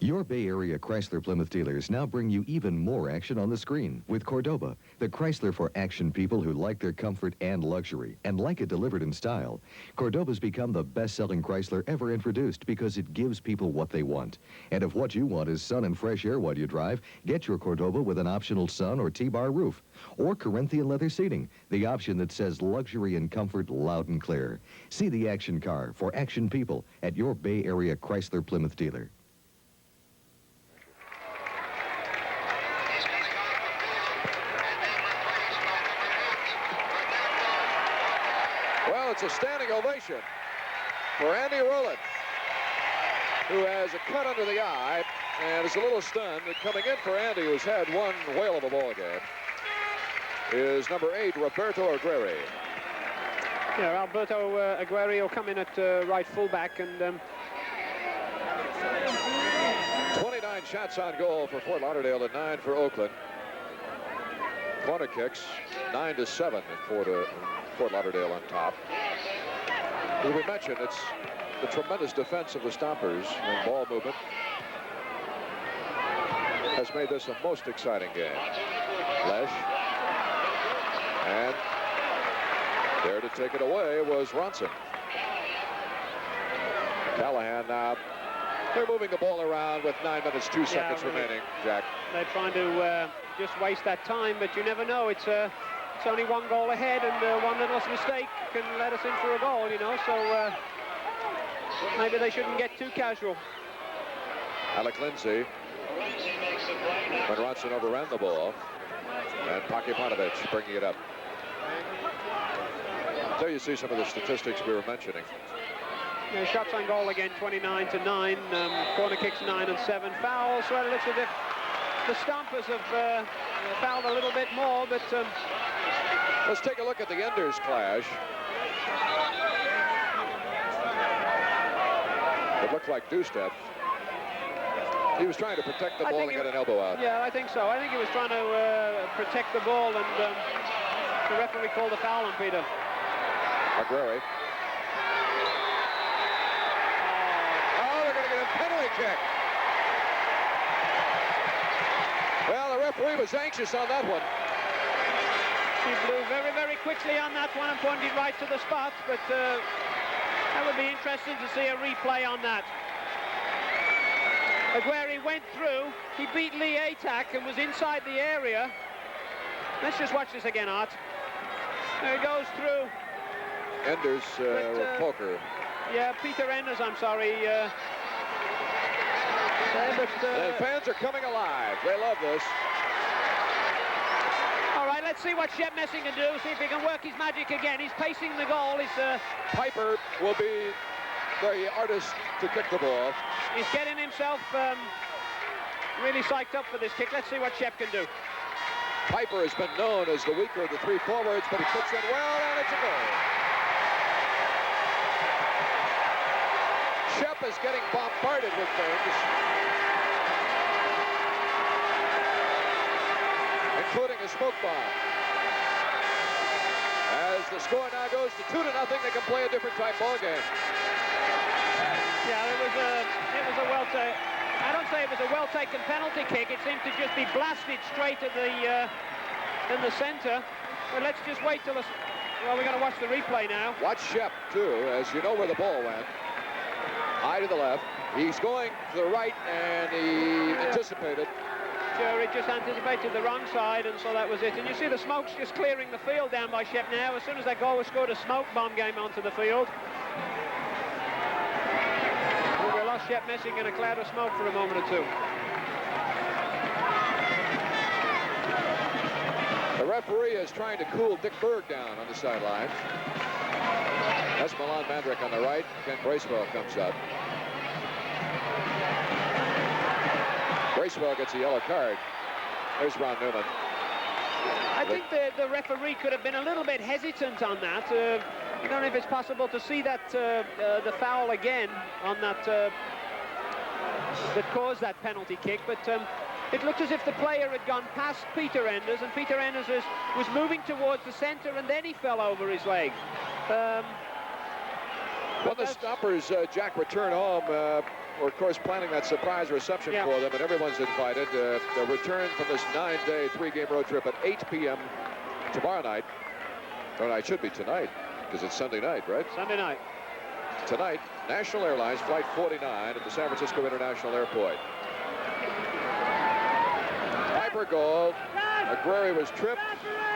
Your Bay Area Chrysler Plymouth dealers now bring you even more action on the screen with Cordoba, the Chrysler for action people who like their comfort and luxury and like it delivered in style. Cordoba's become the best-selling Chrysler ever introduced because it gives people what they want. And if what you want is sun and fresh air while you drive, get your Cordoba with an optional sun or T-bar roof or Corinthian leather seating, the option that says luxury and comfort loud and clear. See the action car for action people at your Bay Area Chrysler Plymouth dealer. Well, it's a standing ovation for Andy Rowland, who has a cut under the eye and is a little stunned. Coming in for Andy, who's had one whale of a ball game, is number 8, Roberto Aguirre. Yeah, Alberto Aguirre will come in at right fullback, and 29 shots on goal for Fort Lauderdale and 9 for Oakland. Corner kicks 9-7 for Fort Lauderdale on top. As we mentioned, it's the tremendous defense of the Stompers and ball movement has made this a most exciting game. Lesh. And there to take it away was Ronson. Callahan now. They're moving the ball around with 9 minutes, 2 seconds remaining, Jack. They're trying to just waste that time, but you never know. It's only 1 goal ahead, and one little mistake can let us in for a goal, you know, so maybe they shouldn't get too casual. Alec Lindsay, when Ronson overran the ball, and Pakipanovich bringing it up. There you see some of the statistics we were mentioning. Yeah, shots on goal again, 29-9. Corner kicks 9-7. Fouls. Well, it looks as if the Stompers have fouled a little bit more, but let's take a look at the Enders clash. It looked like Dustep. He was trying to protect the ball and get an elbow out. Yeah, I think so. I think he was trying to protect the ball, and the referee called a foul on Peter. Aguirre. Oh, they're going to get a penalty kick. Well, the referee was anxious on that one. He blew very, very quickly on that one and pointed right to the spot, but that would be interesting to see a replay on that. Aguirre went through, he beat Lee Atack and was inside the area. Let's just watch this again, Art. There he goes through. Enders, poker. Yeah, Peter Enders, I'm sorry. The fans are coming alive. They love this. All right, let's see what Shep Messing can do. See if he can work his magic again. He's pacing the goal. Piper will be the artist to kick the ball. He's getting himself really psyched up for this kick. Let's see what Shep can do. Piper has been known as the weaker of the 3 forwards, but he puts it well, and it's a goal. Shep is getting bombarded with things, including a smoke bomb. As the score now goes to 2-0, they can play a different type ball game. Yeah, it was a well-taken. I don't say it was a well-taken penalty kick. It seemed to just be blasted straight at in the center. But let's just wait till well, we're going to watch the replay now. Watch Shep too, as you know where the ball went. High to the left. He's going to the right, and he anticipated. Sure, he just anticipated the wrong side, and so that was it. And you see the smoke's just clearing the field down by Shep now. As soon as that goal was scored, a smoke bomb came onto the field. We lost Shep Messing in a cloud of smoke for a moment or two. The referee is trying to cool Dick Berg down on the sideline. That's Milan Mandrick on the right. Ken Bracewell comes up. Bracewell gets a yellow card. There's Ron Newman. I think the referee could have been a little bit hesitant on that. I don't know if it's possible to see that the foul again on that that caused that penalty kick, but it looked as if the player had gone past Peter Enders, and Peter Enders was moving towards the center, and then he fell over his leg. When the Stompers, Jack, return home, we're, of course, planning that surprise reception for them, and everyone's invited. The return from this 9-day, 3-game road trip at 8 p.m. tomorrow night. Or it should be tonight, because it's Sunday night, right? Sunday night. Tonight, National Airlines Flight 49 at the San Francisco International Airport. Piper goal. McGrary was tripped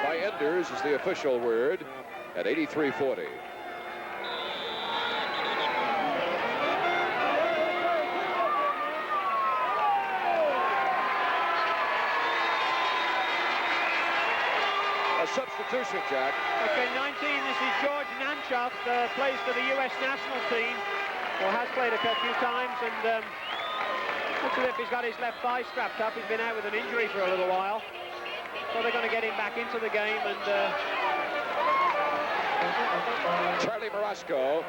by Enders, is the official word, at 83-40. A substitution, Jack. Okay, 19, this is George Nanchoff, plays for the U.S. national team, or has played a few times, and looks as if he's got his left thigh strapped up. He's been out with an injury for a little while. So they're going to get him back into the game, and Charlie Marasco,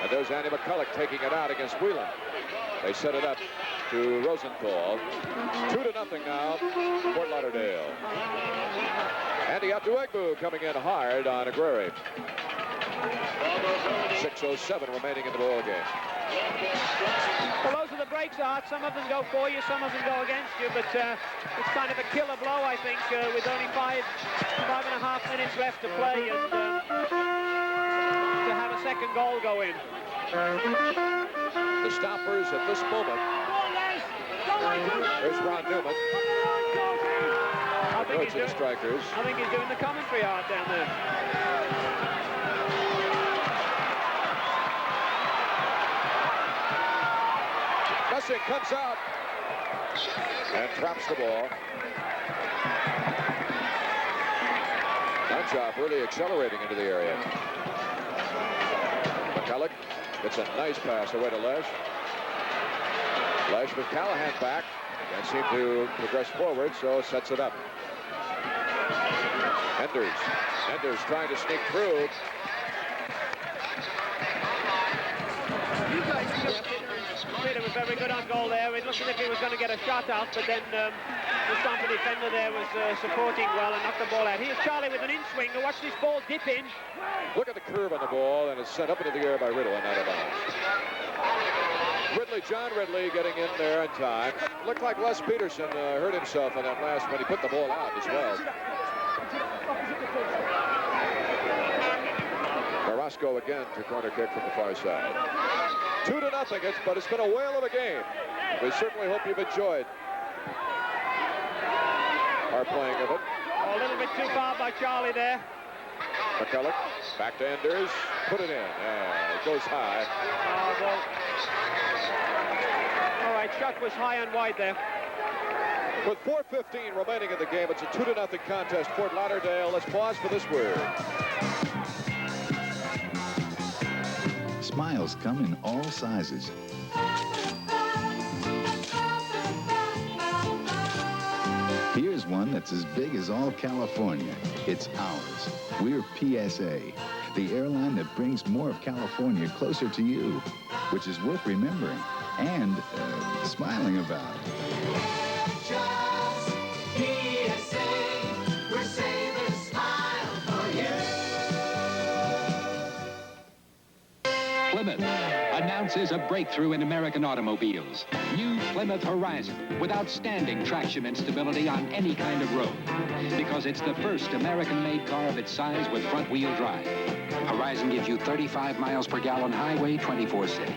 and there's Andy McCulloch taking it out against Whelan. They set it up to Rosenthal. 2-0 now, Fort Lauderdale. Andy Atuegbu coming in hard on Aguirre. 6:07 remaining in the ball game. Well, those are the breaks, Art. Some of them go for you, some of them go against you, but it's kind of a killer blow, I think, with only 5.5 minutes left to play, and to have a second goal go in. The Stompers at this moment. There's Ron Newman. I think The Strikers. I think he's doing the commentary, Art, down there. Messing comes out and drops the ball. Nanchoff really accelerating into the area. McCulloch gets a nice pass away to Lesh. Lesh with Callahan back. Can't seem to progress forward, so sets it up. Enders trying to sneak through. Peter was very good on goal there. It looked as if he was going to get a shot out, but then the Stomper defender there was supporting well and knocked the ball out. Here's Charlie with an in-swinger. Watch this ball dip in. Look at the curve on the ball, and it's sent up into the air by Riddle and out of bounds. John Ridley getting in there in time. Looked like Les Peterson hurt himself on that last when he put the ball out as well. Carrasco again to corner kick from the far side. 2-0, but it's been a whale of a game. We certainly hope you've enjoyed our playing of it. Oh, a little bit too far by Charlie there. McCulloch back to Enders, put it in. It goes high. All right, shot was high and wide there. With 4:15 remaining in the game, it's a 2-0 contest. Fort Lauderdale. Let's pause for this word. Smiles come in all sizes. Here's one that's as big as all California. It's ours. We're PSA, the airline that brings more of California closer to you, which is worth remembering and smiling about. Just PSA, we're saving a smile for you. Plymouth announces a breakthrough in American automobiles. New Plymouth Horizon with outstanding traction and stability on any kind of road. Because it's the first American-made car of its size with front-wheel drive. Horizon gives you 35 miles per gallon highway, 24 city.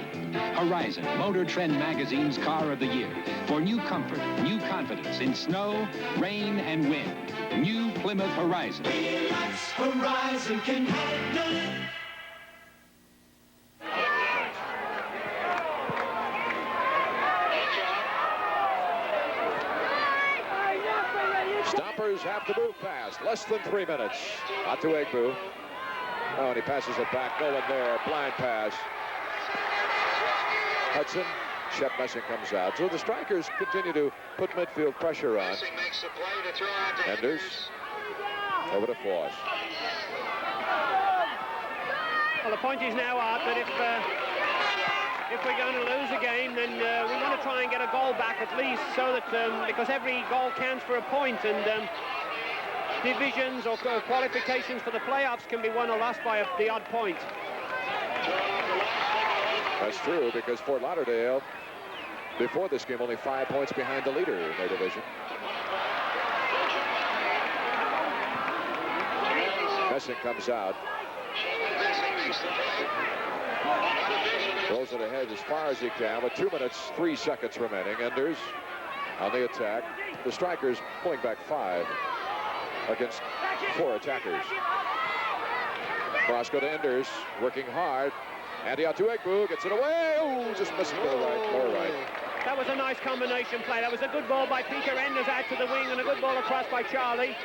Horizon, Motor Trend Magazine's Car of the Year. For new comfort, new confidence in snow, rain, and wind. New Plymouth Horizon. Horizon can handle it. Stompers have to move fast. Less than 3 minutes. Atuegbu. Oh, and he passes it back. No one there. Blind pass. Hudson. Shep Messing comes out. So the Strikers continue to put midfield pressure on. Enders. Over to Foss. Well, the point is now, Art, that if we're going to lose a game, then we want to try and get a goal back at least, so that because every goal counts for a point, and divisions or qualifications for the playoffs can be won or lost by the odd point. That's true, because Fort Lauderdale, before this game, only 5 points behind the leader in their division. Messing comes out. Rolls it ahead as far as he can with 2 minutes, 3 seconds remaining. Enders on the attack. The Strikers pulling back 5 against 4 attackers. Cross go to Enders, working hard. Andy out to Egbu, gets it away. Oh, just missing to the right, more right. That was a nice combination play. That was a good ball by Peter Enders out to the wing and a good ball across by Charlie.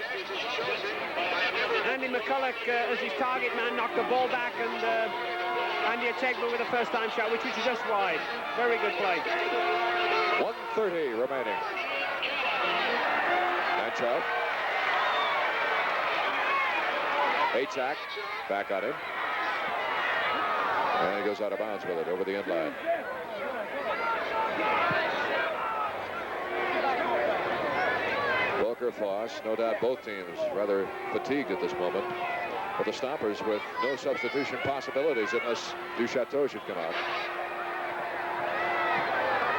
Andy McCulloch, as his target man, knocked the ball back, and Andy Ategbu with a first-time shot, which was just wide. Very good play. 1:30 remaining. Manchow. Atack, back on him. And he goes out of bounds with it over the end line. Volker, Foss, no doubt both teams rather fatigued at this moment. But the Stompers with no substitution possibilities unless Duchateau should come out.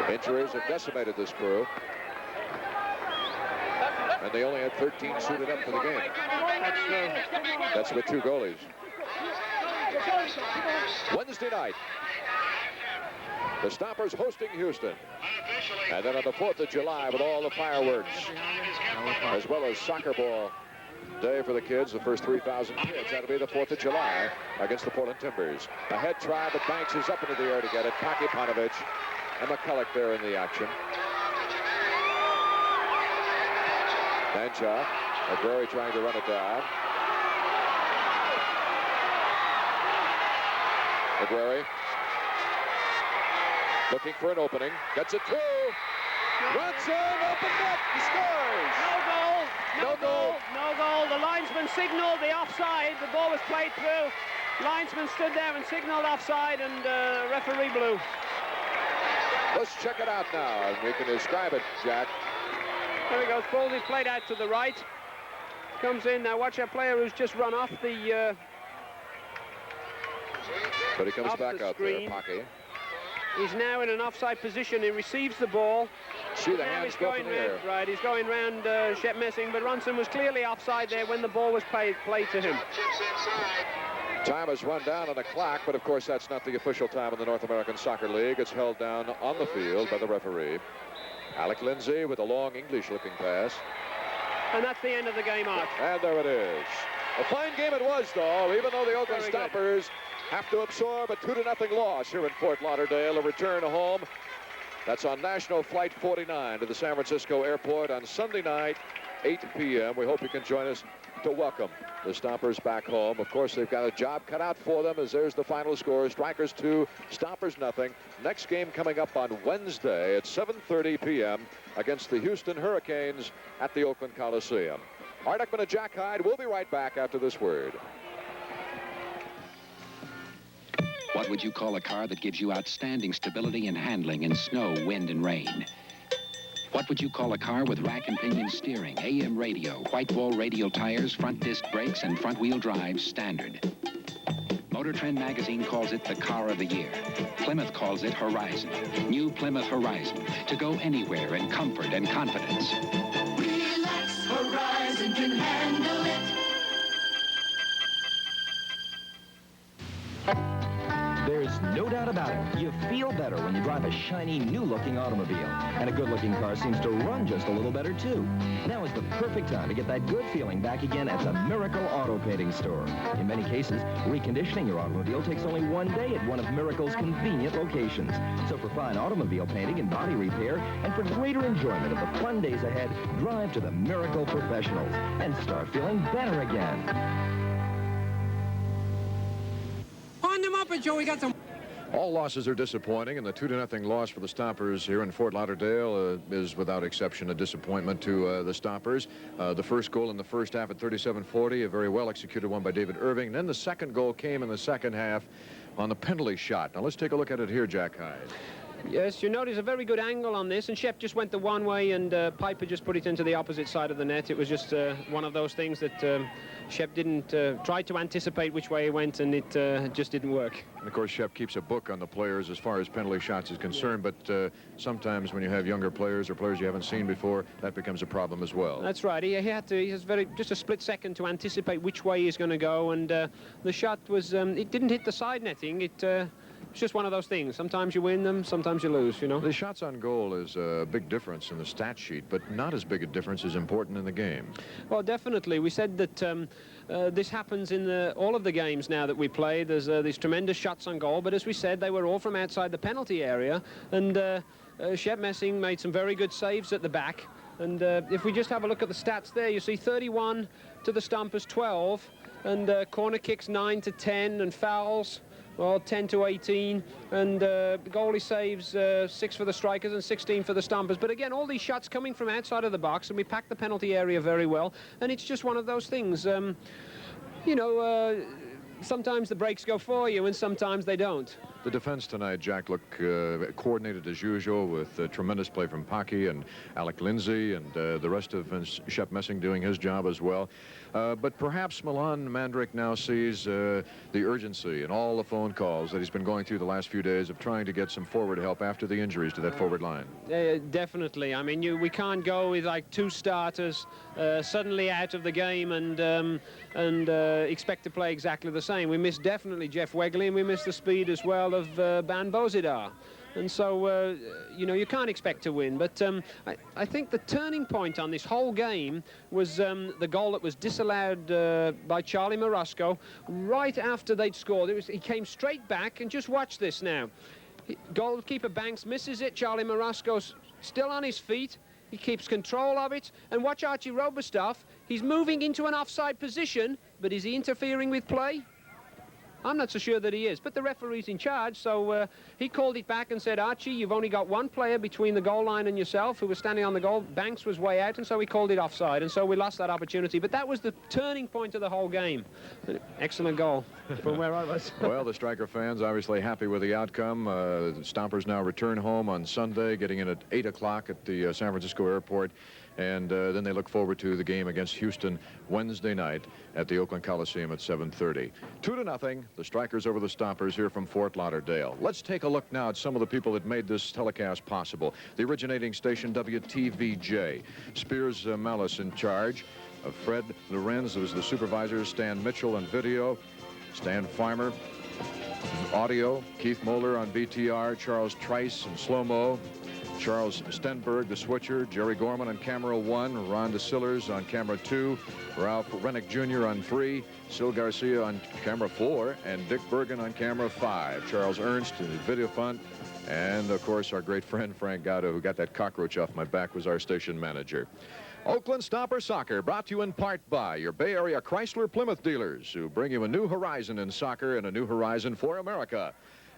Injuries have decimated this crew. And they only had 13 suited up for the game. That's with 2 goalies. Wednesday night, the Stompers hosting Houston. And then on the 4th of July with all the fireworks, as well as soccer ball day for the kids, the first 3,000 kids. That'll be the 4th of July against the Portland Timbers. A head try, but Banks is up into the air to get it. Pakipanovich and McCulloch there in the action. Mancha, McGrory trying to run it down. McGrory looking for an opening, gets it through. Runs in, open net, he scores. No goal. The linesman signaled the offside. The ball was played through. Linesman stood there and signaled offside, and referee blew. Let's check it out now, and we can describe it, Jack. There he goes. Ball is played out to the right. Comes in. Now watch that player who's just run off the... but he comes back out there, Pocky. He's now in an offside position. He receives the ball. See the hands go in the air. Right, he's going round Shep Messing, but Ronson was clearly offside there when the ball was played to him. Time has run down on the clock, but of course that's not the official time in the North American Soccer League. It's held down on the field by the referee. Alec Lindsay with a long English-looking pass. And that's the end of the game, Art. And there it is. A fine game it was, though, even though the Oakland Stompers have to absorb a 2-0 loss here in Fort Lauderdale. A return home. That's on National Flight 49 to the San Francisco airport on Sunday night, 8 p.m. We hope you can join us to welcome the Stompers back home. Of course, they've got a job cut out for them, as there's the final score. Strikers 2, Stompers nothing. Next game coming up on Wednesday at 7:30 p.m. against the Houston Hurricanes at the Oakland Coliseum. Art Ekman and Jack Hyde. We'll be right back after this word. What would you call a car that gives you outstanding stability and handling in snow, wind, and rain? What would you call a car with rack and pinion steering, AM radio, white wall radial tires, front disc brakes, and front-wheel drive standard? Motor Trend magazine calls it the car of the year. Plymouth calls it Horizon. New Plymouth Horizon. To go anywhere in comfort and confidence. Relax, Horizon can handle it. There's no doubt about it. You feel better when you drive a shiny, new-looking automobile. And a good-looking car seems to run just a little better, too. Now is the perfect time to get that good feeling back again at the Miracle Auto Painting Store. In many cases, reconditioning your automobile takes only 1 day at one of Miracle's convenient locations. So for fine automobile painting and body repair, and for greater enjoyment of the fun days ahead, drive to the Miracle Professionals and start feeling better again. Joe, we got some. All losses are disappointing, and the 2-0 loss for the Stompers here in Fort Lauderdale is without exception a disappointment to the Stompers. The first goal in the first half at 37-40, a very well executed one by David Irving. And then the second goal came in the second half on the penalty shot. Now let's take a look at it here, Jack Hyde. Yes, you notice a very good angle on this, and Shep just went the one way, and Piper just put it into the opposite side of the net. It was just one of those things that Shep didn't try to anticipate which way he went, and it just didn't work. And of course, Shep keeps a book on the players as far as penalty shots is concerned, but sometimes when you have younger players or players you haven't seen before, that becomes a problem as well. That's right. He has just a split second to anticipate which way he's going to go, and the shot was, it didn't hit the side netting. It's just one of those things. Sometimes you win them, sometimes you lose, you know. The shots on goal is a big difference in the stat sheet, but not as big a difference as important in the game. Well, definitely. We said that this happens in all of the games now that we play. There's these tremendous shots on goal, but as we said, they were all from outside the penalty area, and Shep Messing made some very good saves at the back. And if we just have a look at the stats there, you see 31 to the Stompers, 12, and corner kicks 9 to 10, and fouls, well, 10 to 18, and goalie saves 6 for the Strikers and 16 for the Stompers. But again, all these shots coming from outside of the box, and we packed the penalty area very well, and it's just one of those things. You know, sometimes the breaks go for you, and sometimes they don't. The defense tonight, Jack, looked coordinated as usual with tremendous play from Pocky and Alec Lindsay and the rest of Shep Messing doing his job as well. But perhaps Milan Mandrick now sees the urgency and all the phone calls that he's been going through the last few days of trying to get some forward help after the injuries to that forward line. Definitely. I mean, we can't go with like 2 starters suddenly out of the game and expect to play exactly the same. We missed definitely Jeff Wegley, and we missed the speed as well of Ban Bozidar. And so, you know, you can't expect to win. But I think the turning point on this whole game was the goal that was disallowed by Charlie Marusco right after they'd scored. He came straight back, and just watch this now. Goalkeeper Banks misses it. Charlie Marusco's still on his feet. He keeps control of it. And watch Archie Roberstaff. He's moving into an offside position, but is he interfering with play? I'm not so sure that he is, but the referee's in charge, so he called it back and said, Archie, you've only got one player between the goal line and yourself who was standing on the goal. Banks was way out, and so he called it offside, and so we lost that opportunity. But that was the turning point of the whole game. Excellent goal from where I was. Well, the Striker fans obviously happy with the outcome. The Stompers now return home on Sunday, getting in at 8 o'clock at the San Francisco airport. And then they look forward to the game against Houston Wednesday night at the Oakland Coliseum at 7:30. 2-0, the Strikers over the Stompers here from Fort Lauderdale. Let's take a look now at some of the people that made this telecast possible. The originating station, WTVJ. Spears Mellis in charge. Fred Lorenz was the supervisor. Stan Mitchell on video. Stan Farmer, audio. Keith Moeller on BTR. Charles Trice in slow-mo. Charles Stenberg, the switcher. Jerry Gorman on camera 1. Ron DeSillers on camera 2. Ralph Rennick Jr. on 3. Sil Garcia on camera 4. And Dick Bergen on camera 5. Charles Ernst in the video fund. And, of course, our great friend Frank Gatto, who got that cockroach off my back, was our station manager. Oakland Stomper Soccer, brought to you in part by your Bay Area Chrysler Plymouth dealers, who bring you a new horizon in soccer and a new horizon for America.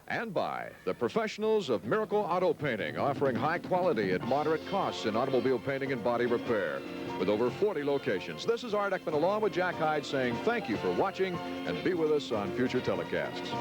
And by the professionals of Miracle Auto Painting, offering high quality at moderate costs in automobile painting and body repair with over 40 locations. This is Art Eckman along with Jack Hyde saying thank you for watching, and be with us on future telecasts.